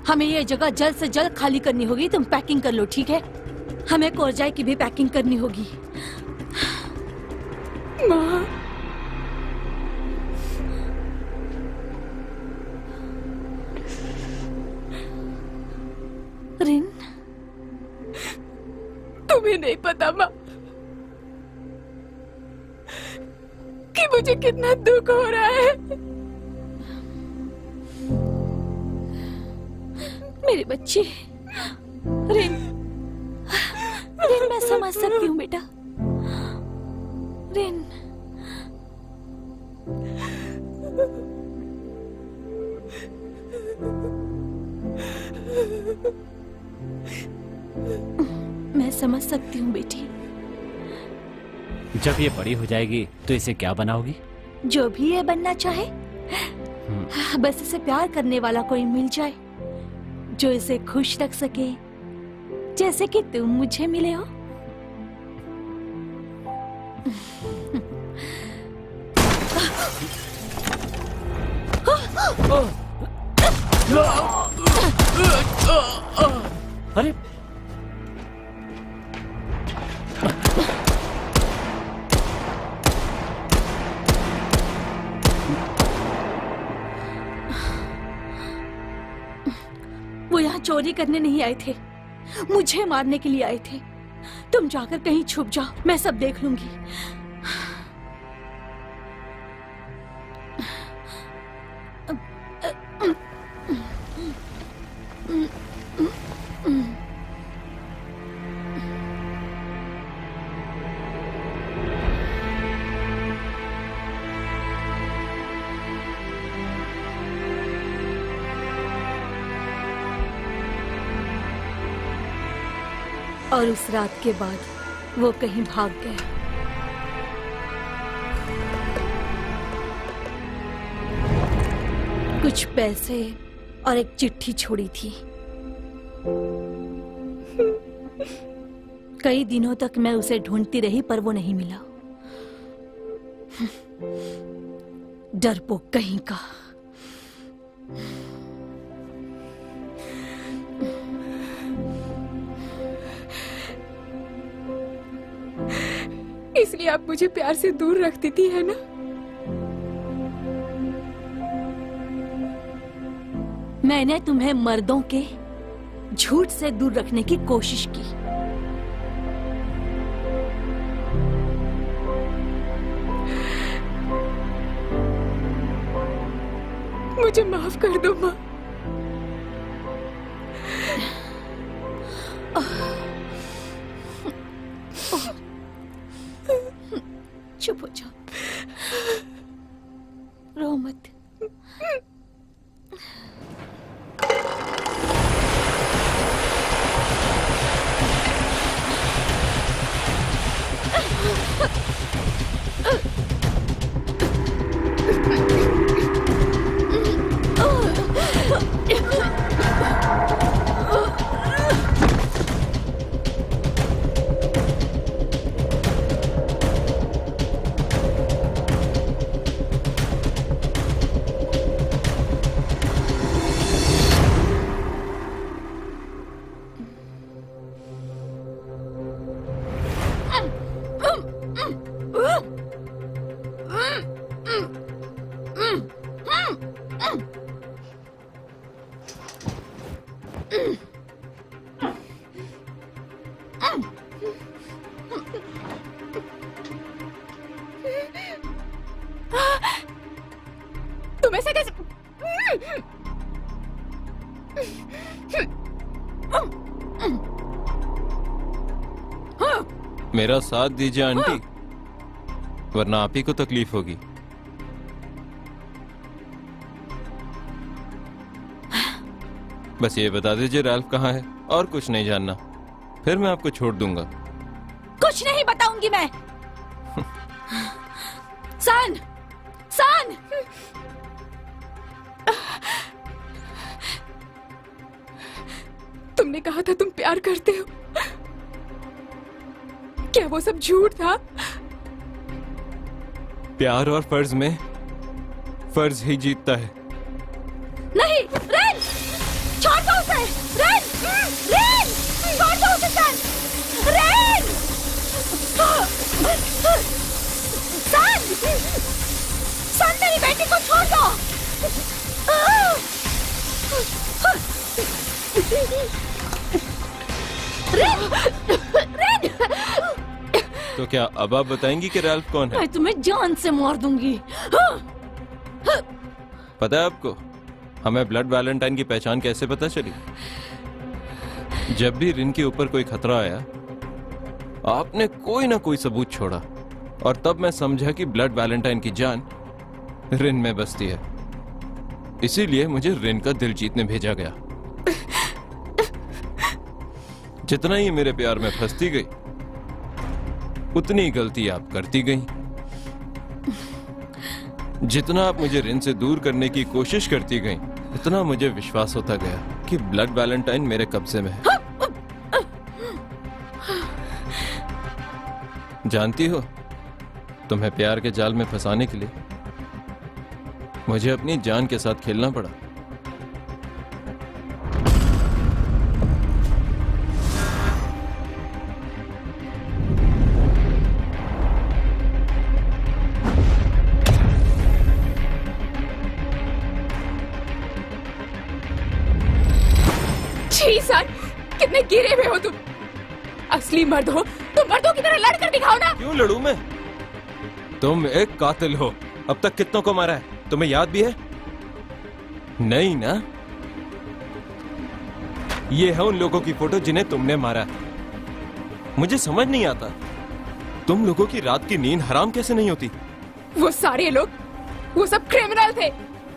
हमें ये जगह जल्द से जल्द खाली करनी होगी। तुम पैकिंग कर लो, ठीक है? हमें कोरजाई की भी पैकिंग करनी होगी। माँ, रिन तुम्हें नहीं पता माँ कि मुझे कितना दुख हो रहा है। मेरी बच्ची रिन, रिन मैं समझ सकती हूँ बेटा। रिन मैं समझ सकती हूँ बेटी। जब ये बड़ी हो जाएगी तो इसे क्या बनाओगी? जो भी ये बनना चाहे, बस इसे प्यार करने वाला कोई मिल जाए जो इसे खुश रख सके, जैसे कि तुम मुझे मिले हो। अरे वो यहाँ चोरी करने नहीं आए थे, मुझे मारने के लिए आए थे। तुम जाकर कहीं छुप जाओ, मैं सब देख लूंगी। और उस रात के बाद वो कहीं भाग गया। कुछ पैसे और एक चिट्ठी छोड़ी थी। कई दिनों तक मैं उसे ढूंढती रही पर वो नहीं मिला। डरपोक कहीं का। इसलिए आप मुझे प्यार से दूर रखती थी, है ना? मैंने तुम्हें मर्दों के झूठ से दूर रखने की कोशिश की। मुझे माफ कर दो माँ। चुप हो जाओ, रो मत। तुम ऐसे कैसे? मेरा साथ दीजिए आंटी, वरना आप ही को तकलीफ होगी। बस ये बता दीजिए रैल्फ कहाँ है, और कुछ नहीं जानना, फिर मैं आपको छोड़ दूंगा। कुछ नहीं बताऊंगी मैं। सन, सन, तुमने कहा था तुम प्यार करते हो, क्या वो सब झूठ था? प्यार और फर्ज में फर्ज ही जीतता है। नहीं, रेन, छोड़ दो उसे, रेन, रेन, छोड़ दो उसे सन, रेन, सन, सन मेरी बेटी को छोड़ दो। रेन, रेन, तो क्या अब आप बताएंगी कि रैल्फ कौन है? मैं तुम्हें जान से मार दूंगी। पता है आपको हमें ब्लड वैलेंटाइन की पहचान कैसे पता चली? जब भी रिन के ऊपर कोई खतरा आया, आपने कोई ना कोई सबूत छोड़ा, और तब मैं समझा कि ब्लड वैलेंटाइन की जान रिन में बसती है। इसीलिए मुझे रिन का दिल जीतने भेजा गया। जितना ही मेरे प्यार में फंसती गई, उतनी गलती आप करती गई। जितना आप मुझे रिन से दूर करने की कोशिश करती गई, उतना मुझे विश्वास होता गया कि ब्लड वैलेंटाइन मेरे कब्जे में है। जानती हो, तुम्हें प्यार के जाल में फंसाने के लिए मुझे अपनी जान के साथ खेलना पड़ा। सर, कितने गिरे हुए हो तुम। असली मर्द हो तो मर्दों की तरह लड़कर दिखाओ ना। क्यों लड़ूं मैं? तुम एक कातिल हो। अब तक कितनों को मारा है, तुम्हें याद भी है? नहीं ना? ये है उन लोगों की फोटो जिन्हें तुमने मारा। मुझे समझ नहीं आता, तुम लोगों की रात की नींद हराम कैसे नहीं होती? वो सारे लोग, वो सब क्रिमिनल थे।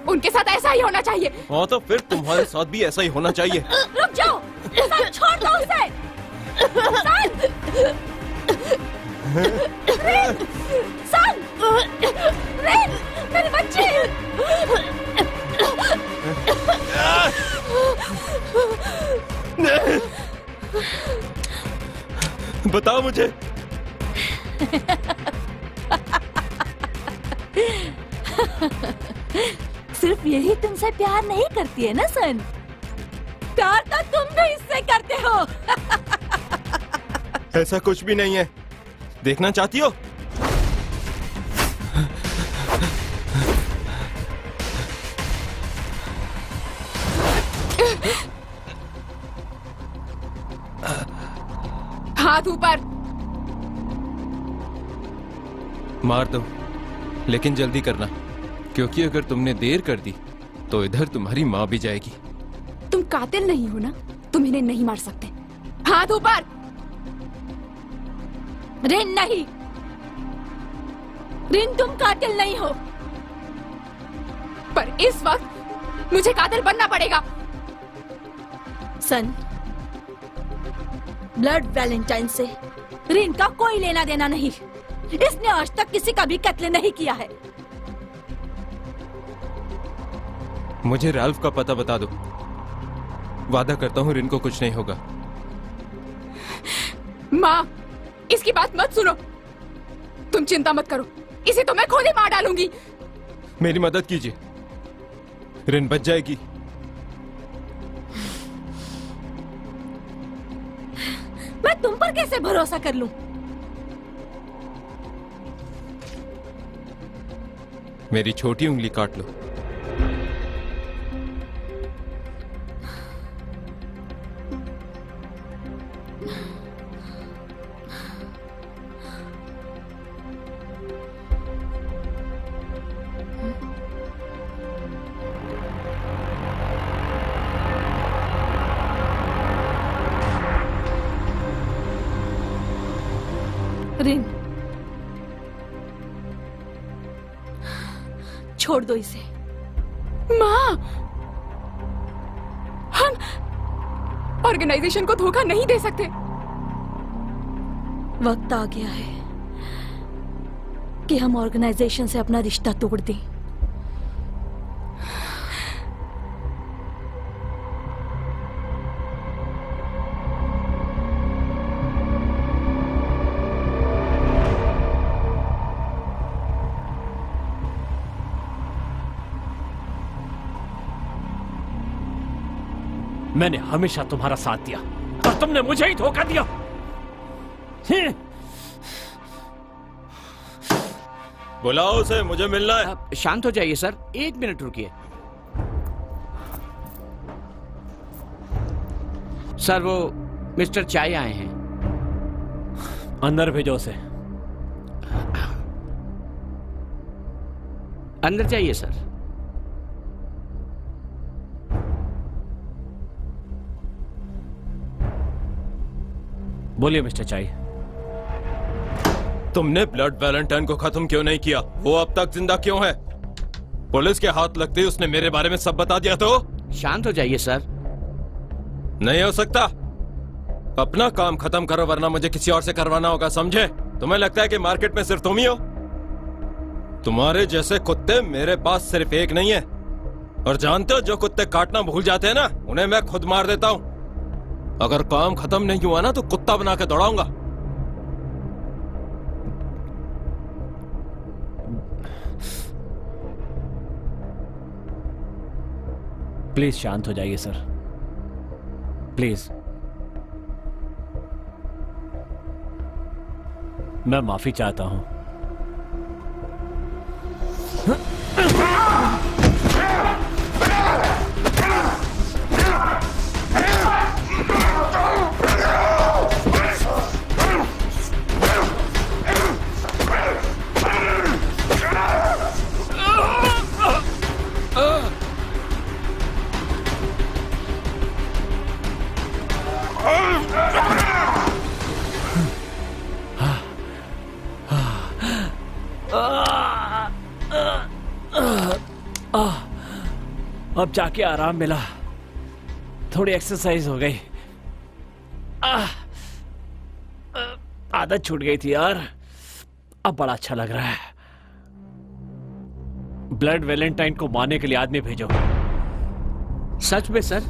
उनके साथ ऐसा ही होना चाहिए। हाँ, तो फिर तुम्हारे साथ भी ऐसा ही होना चाहिए। रुक जाओ, सन, छोड़ दो उसे। सन, रेन, सन, रेन, मेरे बच्चे। बताओ मुझे। सिर्फ यही तुमसे प्यार नहीं करती है ना सन? प्यार तो तुम भी इससे करते हो। ऐसा कुछ भी नहीं है। देखना चाहती हो? हाथ ऊपर। मार दो, लेकिन जल्दी करना, क्योंकि अगर तुमने देर कर दी तो इधर तुम्हारी माँ भी जाएगी। तुम कातिल नहीं हो ना, तुम इन्हें नहीं मार सकते। हाथ ऊपर। रिन नहीं, रिन तुम कातिल नहीं हो। पर इस वक्त मुझे कातिल बनना पड़ेगा। सन, ब्लड वैलेंटाइन से रिन का कोई लेना देना नहीं। इसने आज तक किसी का भी कत्ल नहीं किया है। मुझे रैल्फ का पता बता दो, वादा करता हूँ रिन को कुछ नहीं होगा। माँ, इसकी बात मत सुनो। तुम चिंता मत करो, इसे तो मैं खुद ही मार डालूंगी। मेरी मदद कीजिए, रिन बच जाएगी। मैं तुम पर कैसे भरोसा कर लूं? मेरी छोटी उंगली काट लो। रिन, छोड़ दो इसे। माँ, हम ऑर्गेनाइजेशन को धोखा नहीं दे सकते। वक्त आ गया है कि हम ऑर्गेनाइजेशन से अपना रिश्ता तोड़ दें। मैंने हमेशा तुम्हारा साथ दिया और तुमने मुझे ही धोखा दिया। बुलाओ उसे, मुझे मिलना है। आप शांत हो जाइए सर, 1 मिनट रुकिए। सर वो मिस्टर चाय आए हैं। अंदर भेजो उसे। अंदर जाइए सर। बोलिए मिस्टर चाई। तुमने ब्लड वैलेंटाइन को खत्म क्यों नहीं किया? वो अब तक जिंदा क्यों है? पुलिस के हाथ लगते ही उसने मेरे बारे में सब बता दिया। तो शांत हो जाइए सर। नहीं हो सकता। अपना काम खत्म करो वरना मुझे किसी और से करवाना होगा, समझे? तुम्हें लगता है कि मार्केट में सिर्फ तुम ही हो? तुम्हारे जैसे कुत्ते मेरे पास सिर्फ एक नहीं है। और जानते हो, जो कुत्ते काटना भूल जाते हैं ना, उन्हें मैं खुद मार देता हूं। अगर काम खत्म नहीं हुआ ना तो कुत्ता बना के दौड़ाऊंगा। प्लीज शांत हो जाइए सर, प्लीज। मैं माफी चाहता हूं। अब जाके आराम मिला, थोड़ी एक्सरसाइज हो गई। आदत छूट गई थी यार, अब बड़ा अच्छा लग रहा है। ब्लड वैलेंटाइन को मारने के लिए आदमी भेजो। सच में सर?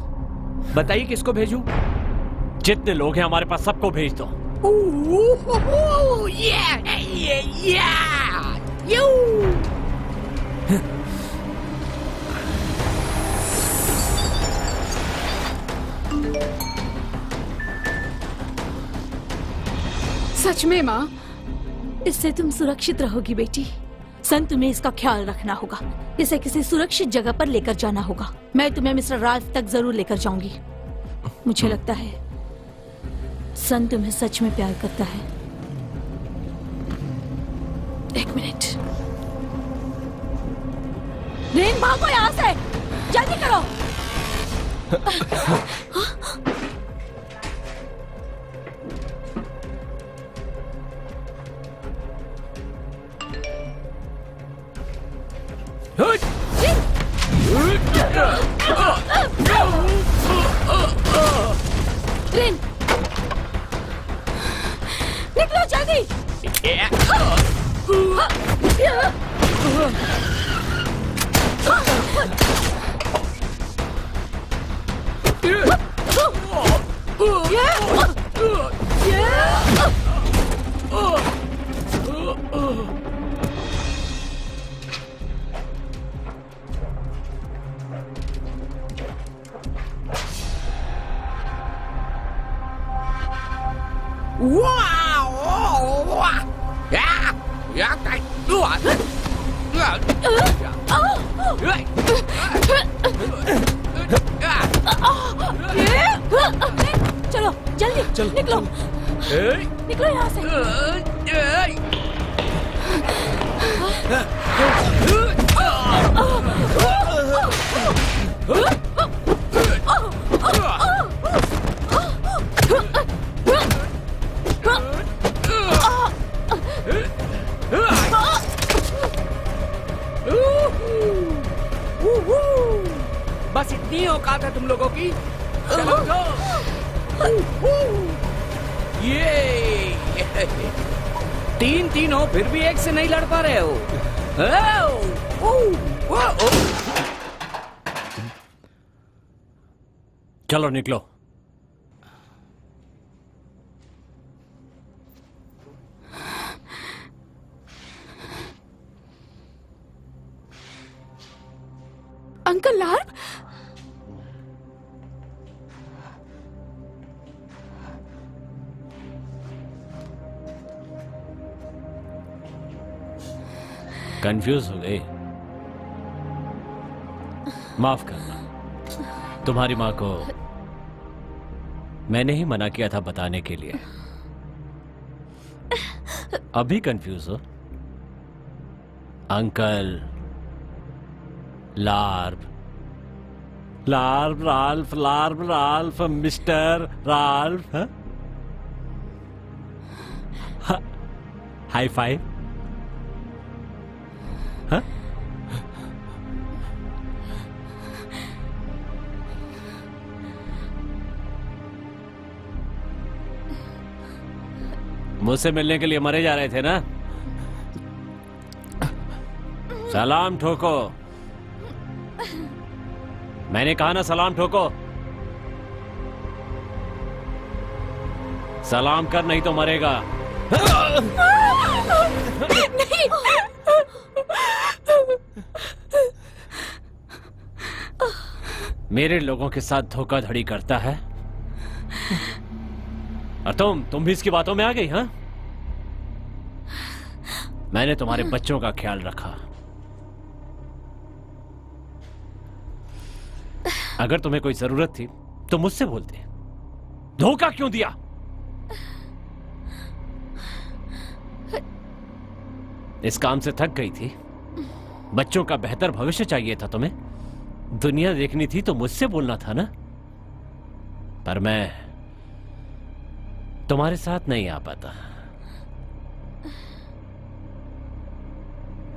बताइए किसको भेजूं? जितने लोग हैं हमारे पास सबको भेज दो। सच में माँ? इससे तुम सुरक्षित रहोगी बेटी। सन, तुम्हें इसका ख्याल रखना होगा। इसे किसी सुरक्षित जगह पर लेकर जाना होगा। मैं तुम्हें मिस्टर राल्फ तक जरूर लेकर जाऊंगी। मुझे लगता है सन तुम्हें सच में प्यार करता है। 1 मिनट। रेन, भागो यहाँ से, जल्दी करो। रेन, निकलो जल्दी। चलो जल्दी चल, निकलो, ए, निकलो यहाँ से। बस इतनी औकात है तुम लोगों की। चलो जाओ। ये तीन हो फिर भी एक से नहीं लड़ पा रहे हो। चलो निकलो। अंकल लार्प, कंफ्यूज हो गई? माफ करना, तुम्हारी माँ को मैंने ही मना किया था बताने के लिए। अभी कंफ्यूज हो? अंकल लार्प, लार्प राल्फ, लार्प Ralph, mister Ralph. High five. हाँ? मुझसे मिलने के लिए मरे जा रहे थे ना? सलाम ठोको। मैंने कहा ना सलाम ठोको। सलाम कर नहीं तो मरेगा। नहीं। मेरे लोगों के साथ धोखाधड़ी करता है और तुम भी इसकी बातों में आ गई? हाँ, मैंने तुम्हारे बच्चों का ख्याल रखा। अगर तुम्हें कोई जरूरत थी तो मुझसे बोलते। धोखा क्यों दिया? इस काम से थक गई थी? बच्चों का बेहतर भविष्य चाहिए था तुम्हें? दुनिया देखनी थी तो मुझसे बोलना था ना? पर मैं तुम्हारे साथ नहीं आ पाता।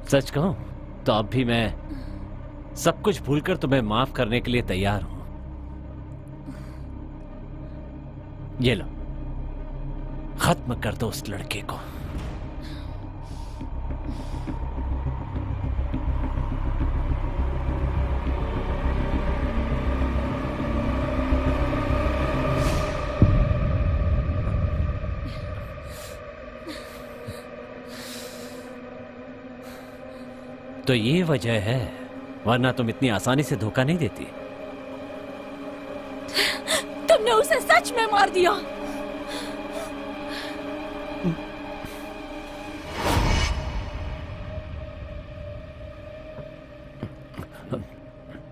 सच कहूं तो अब भी मैं सब कुछ भूलकर तुम्हें माफ करने के लिए तैयार हूं। ये लो, खत्म कर दो उस लड़के को। तो ये वजह है, वरना तुम इतनी आसानी से धोखा नहीं देती। तुमने उसे सच में मार दिया।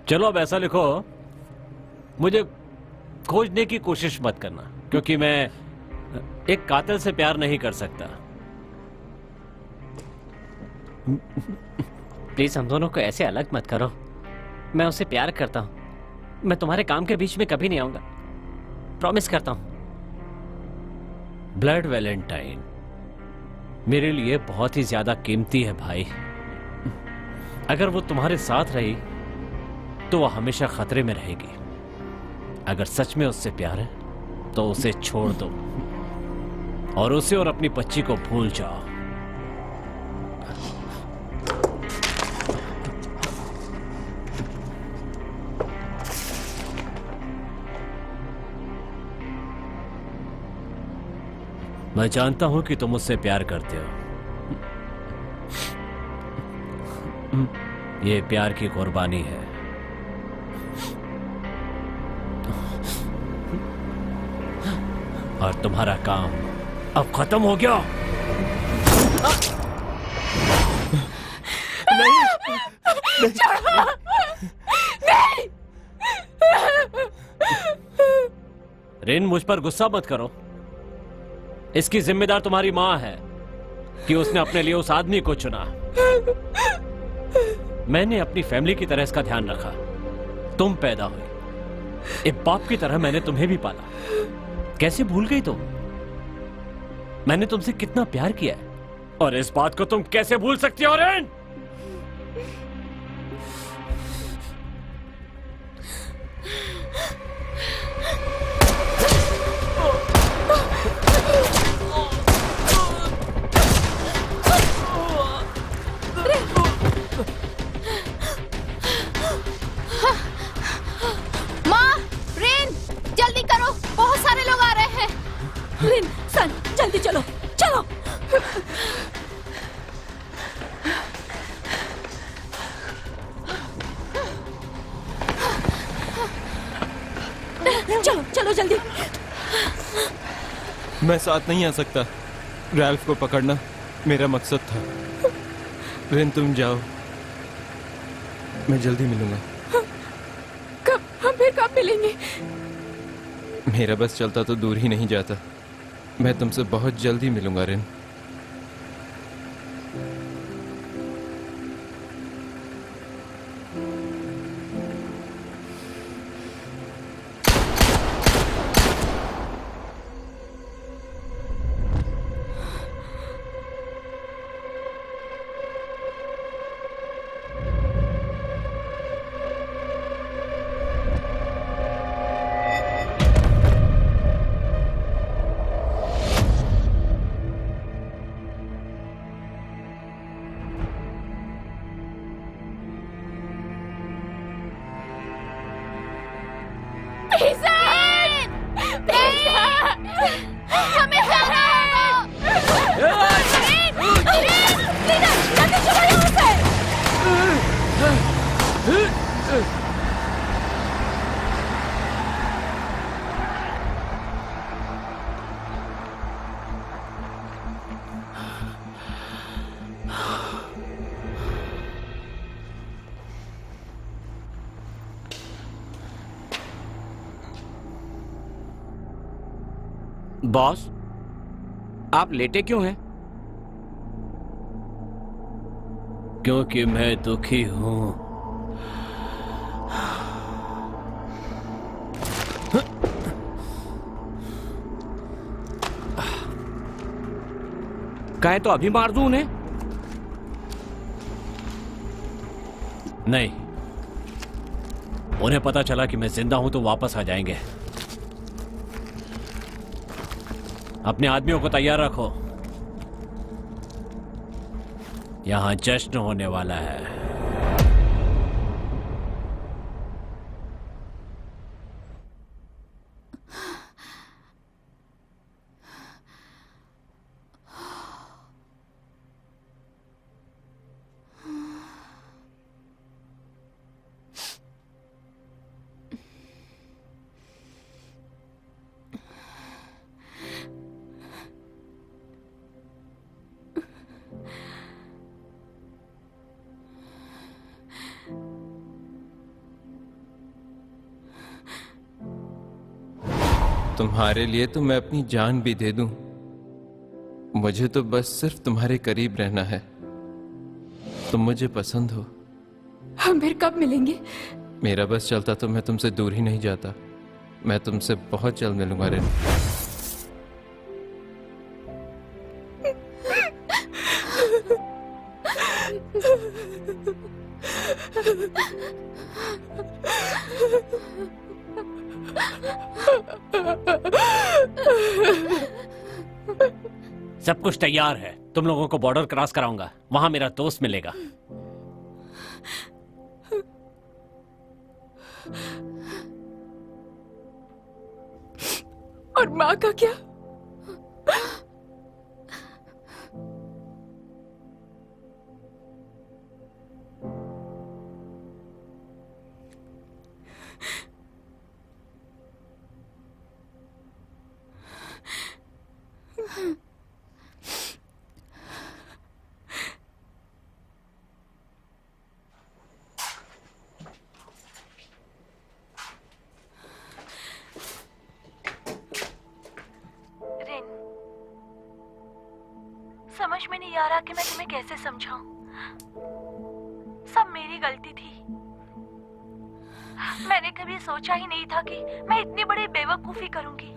चलो अब ऐसा लिखो, मुझे खोजने की कोशिश मत करना, क्योंकि मैं एक कातिल से प्यार नहीं कर सकता। प्लीज हम दोनों को ऐसे अलग मत करो। मैं उसे प्यार करता हूं। मैं तुम्हारे काम के बीच में कभी नहीं आऊंगा, प्रॉमिस करता हूं। ब्लड वैलेंटाइन मेरे लिए बहुत ही ज्यादा कीमती है भाई। अगर वो तुम्हारे साथ रही तो वो हमेशा खतरे में रहेगी। अगर सच में उससे प्यार है तो उसे छोड़ दो और उसे और अपनी बच्ची को भूल जाओ। मैं जानता हूं कि तुम मुझसे प्यार करते हो। ये प्यार की कुर्बानी है। और तुम्हारा काम अब खत्म हो गया। रिन, मुझ पर गुस्सा मत करो। इसकी जिम्मेदार तुम्हारी माँ है कि उसने अपने लिए उस आदमी को चुना। मैंने अपनी फैमिली की तरह इसका ध्यान रखा। तुम पैदा हुई, एक बाप की तरह मैंने तुम्हें भी पाला। कैसे भूल गई तुम? मैंने तुमसे कितना प्यार किया है, और इस बात को तुम कैसे भूल सकती हो रिन? रिन, सन, जल्दी चलो, चलो। चलो, चलो जल्दी। मैं साथ नहीं आ सकता। रैल्फ को पकड़ना मेरा मकसद था। रिन, तुम जाओ, मैं जल्दी मिलूंगा। कब? हम फिर कब मिलेंगे? मेरा बस चलता तो दूर ही नहीं जाता। मैं तुमसे बहुत जल्दी मिलूंगा रिन। हमें जाना बॉस, आप लेटे क्यों हैं? क्योंकि मैं दुखी हूं। कहे तो अभी मार दूं उन्हें? नहीं, उन्हें पता चला कि मैं जिंदा हूं तो वापस आ जाएंगे। अपने आदमियों को तैयार रखो, यहां जश्न होने वाला है। तुम्हारे लिए तो मैं अपनी जान भी दे दूं। मुझे तो बस सिर्फ तुम्हारे करीब रहना है। तुम मुझे पसंद हो। हम फिर कब मिलेंगे? मेरा बस चलता तो मैं तुमसे दूर ही नहीं जाता। मैं तुमसे बहुत जल्द मिलूंगा रिन। सब कुछ तैयार है। तुम लोगों को बॉर्डर क्रॉस कराऊंगा, वहां मेरा दोस्त मिलेगा। और माँ का क्या? समझ में नहीं आ रहा कि मैं तुम्हें कैसे समझाऊं। सब मेरी गलती थी। मैंने कभी सोचा ही नहीं था कि मैं इतनी बड़ी बेवकूफी करूंगी।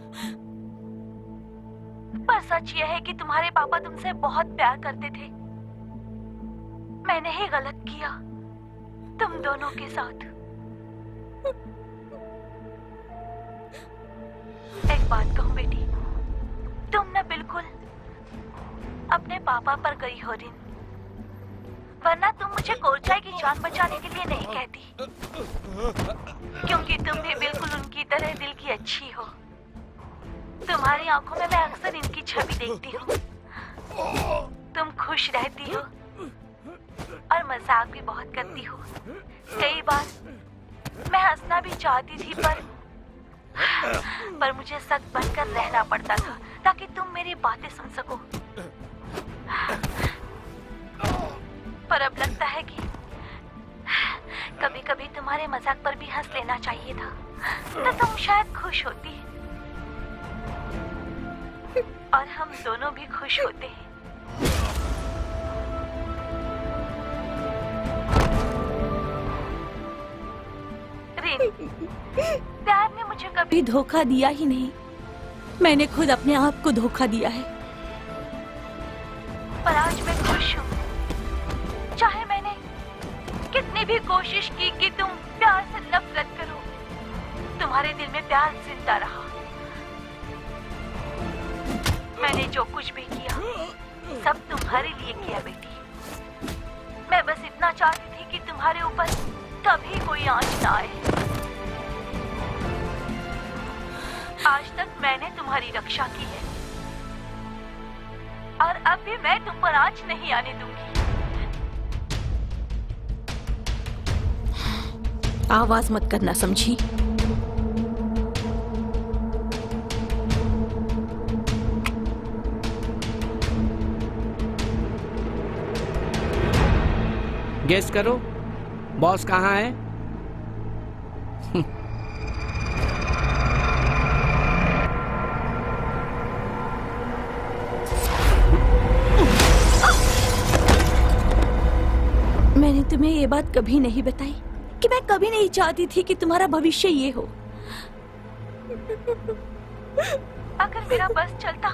पर सच यह है कि तुम्हारे पापा तुमसे बहुत प्यार करते थे। मैंने ही गलत किया तुम दोनों के साथ। एक बात कहूं बेटी, तुम न बिल्कुल अपने पापा पर गई हो रिन, वरना तुम मुझे कोरचाई की जान बचाने के लिए नहीं कहती, क्योंकि तुम भी बिल्कुल उनकी तरह दिल की अच्छी हो। तुम्हारी आंखों में मैं अक्सर इनकी छवि देखती हूँ। तुम खुश रहती हो और मजाक भी बहुत करती हो। कई बार मैं हंसना भी चाहती थी, पर मुझे सख्त बनकर रहना पड़ता था ताकि तुम मेरी बातें सुन सको। पर अब लगता है कि कभी कभी तुम्हारे मजाक पर भी हंस लेना चाहिए था, तो तुम शायद खुश होती और हम दोनों भी खुश होते हैं। प्यार ने मुझे कभी धोखा दिया ही नहीं, मैंने खुद अपने आप को धोखा दिया है। पर आज मैं खुश हूँ। चाहे मैंने कितनी भी कोशिश की कि तुम प्यार से नफरत करो, तुम्हारे दिल में प्यार जिंदा रहा। मैंने जो कुछ भी किया सब तुम्हारे लिए किया बेटी। मैं बस इतना चाहती थी कि तुम्हारे ऊपर कभी कोई आंच ना आए। आज तक मैंने तुम्हारी रक्षा की है और अब भी मैं तुम पर आंच नहीं आने दूंगी। आवाज मत करना, समझी? गेस करो बॉस कहाँ है? मैंने तुम्हें ये बात कभी नहीं बताई कि मैं कभी नहीं चाहती थी कि तुम्हारा भविष्य ये हो। अगर मेरा बस चलता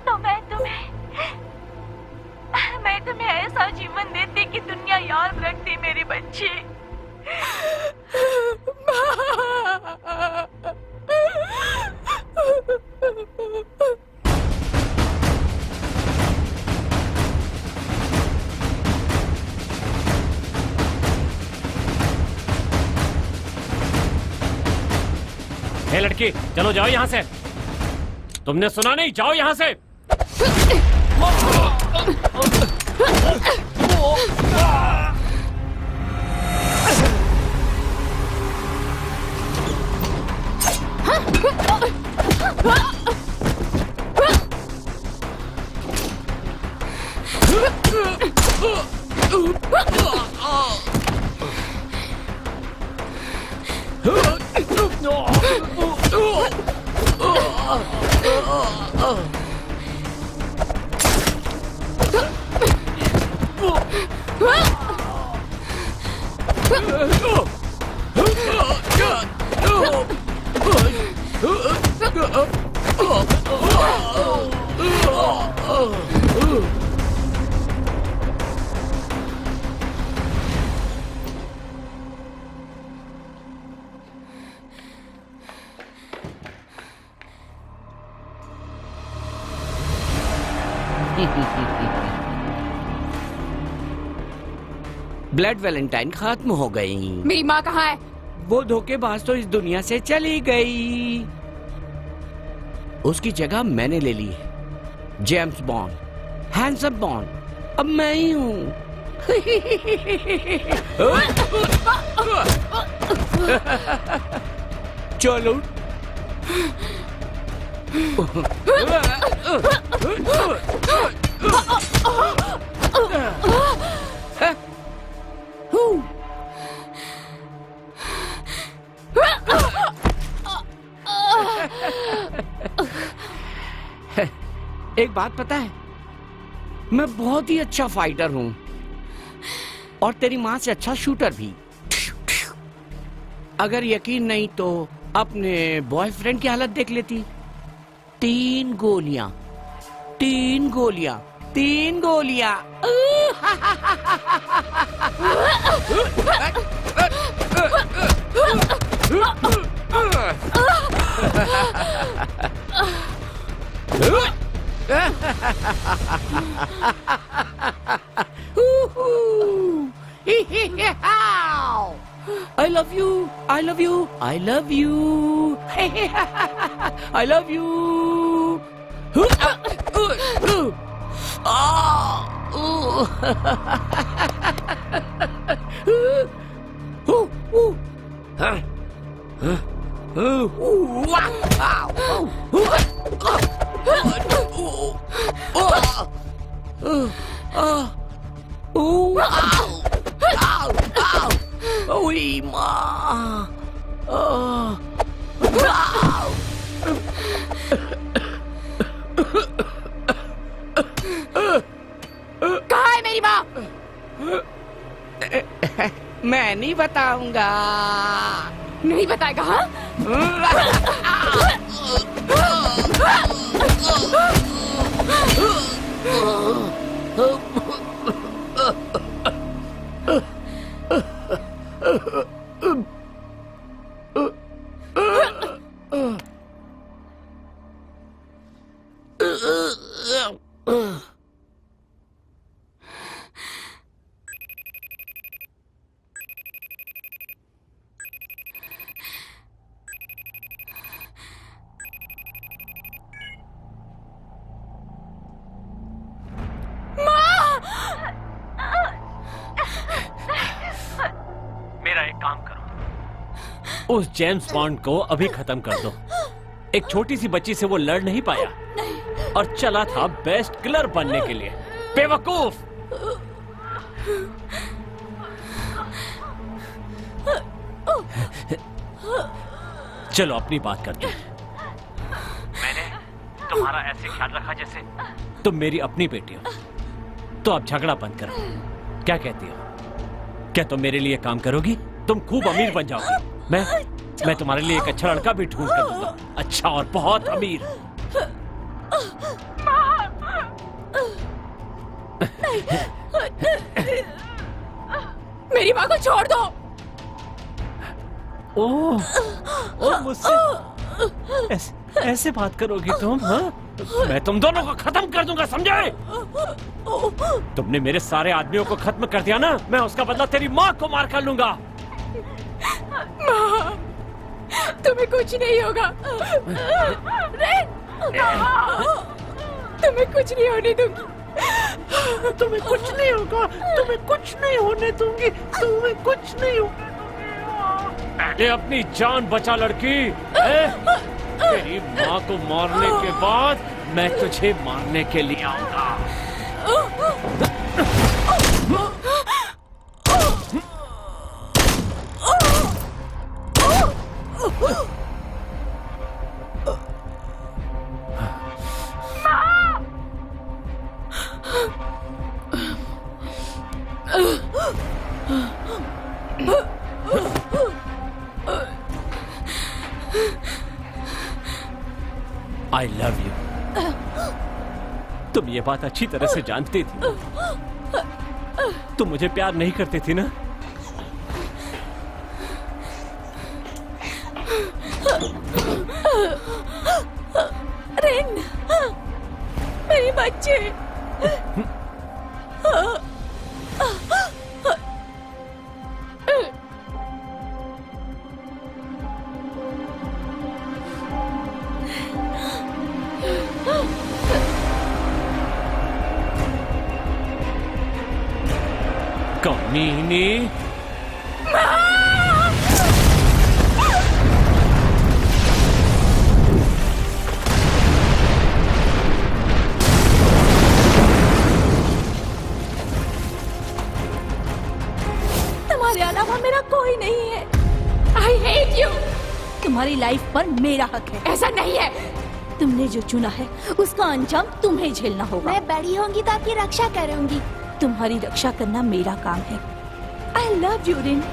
तो मैं तुम्हें ऐसा जीवन देती कि दुनिया याद रखती मेरे बच्चे। हे लड़की, चलो जाओ यहाँ से। तुमने सुना नहीं? जाओ यहाँ से। ब्लड वैलेंटाइन खत्म हो गई। मेरी माँ कहाँ है? वो धोखेबाज तो इस दुनिया से चली गई। उसकी जगह मैंने ले ली है। जेम्स बॉन्ड, हैंडसम बॉन्ड, अब मैं ही हूँ। चलो एक बात पता है, मैं बहुत ही अच्छा फाइटर हूँ और तेरी माँ से अच्छा शूटर भी। अगर यकीन नहीं तो अपने बॉयफ्रेंड की हालत देख लेती। 3 गोलियां, 3 गोलियां, 3 गोलियां। I love you, I love you, I love you, I love you. Ôi mà. कहाँ है मेरी माँ? मैं नहीं बताऊंगा। नहीं बताएगा? हाँ? मेरा एक काम करो, उस जेम्स बॉन्ड को अभी खत्म कर दो। एक छोटी सी बच्ची से वो लड़ नहीं पाया और चला था बेस्ट किलर बनने के लिए। बेवकूफ! चलो अपनी बात करते हैं। मैंने तुम्हारा ऐसे ख्याल रखा जैसे तुम मेरी अपनी बेटी हो। तो अब झगड़ा बंद करो। क्या कहती हो? क्या तुम मेरे लिए काम करोगी? तुम खूब अमीर बन जाओगी। मैं तुम्हारे लिए एक अच्छा लड़का भी ढूंढ कर दूंगा, अच्छा और बहुत अमीर। मेरी माँ को छोड़ दो। ओह मुझसे ऐसे बात करोगी तुम? हाँ? मैं तुम दोनों को खत्म कर दूंगा, समझे? तुमने मेरे सारे आदमियों को खत्म कर दिया ना, मैं उसका बदला तेरी माँ को मार कर लूंगा। माँ, तुम्हें कुछ नहीं होगा। तुम्हें कुछ नहीं होने दूंगी। तुम्हें कुछ नहीं होगा, तुम्हें कुछ नहीं होने दूंगी, तुम्हें कुछ नहीं होगा। पहले अपनी जान बचा लड़की। तेरी माँ को मारने के बाद मैं तुझे मारने के लिए आऊंगा। I love you. तुम ये बात अच्छी तरह से जानती थी। तुम मुझे प्यार नहीं करती थी ना? रिन, मेरी बच्चे। कमीनी। तुम्हारे अलावा मेरा कोई नहीं है। I hate you. तुम्हारी लाइफ पर मेरा हक है। ऐसा नहीं है। तुमने जो चुना है उसका अंजाम तुम्हें झेलना होगा। मैं बड़ी होंगी तो आपकी रक्षा करूंगी। तुम्हारी रक्षा करना मेरा काम है। I love you Rin.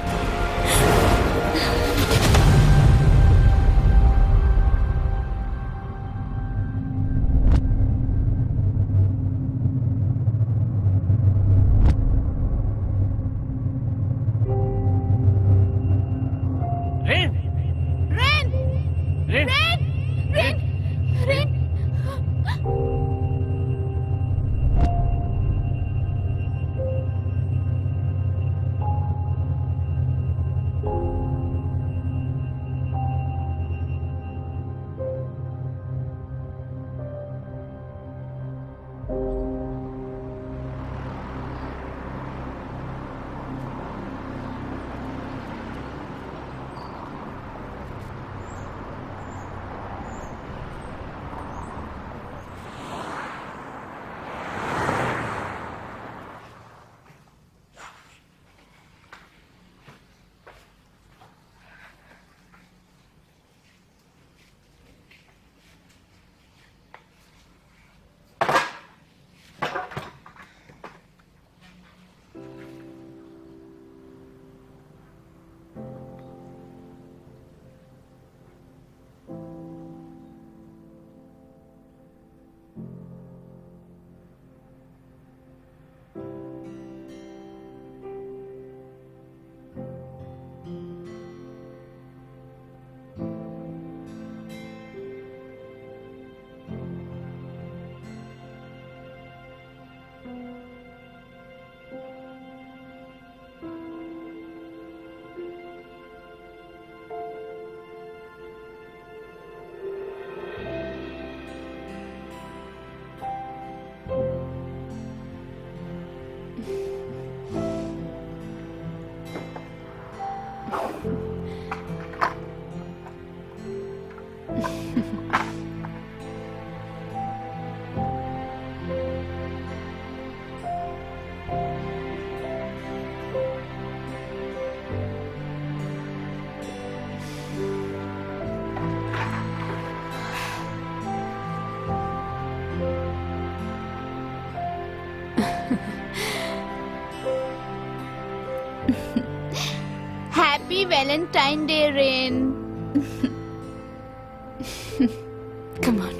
Happy Valentine Day, Rain. Come on.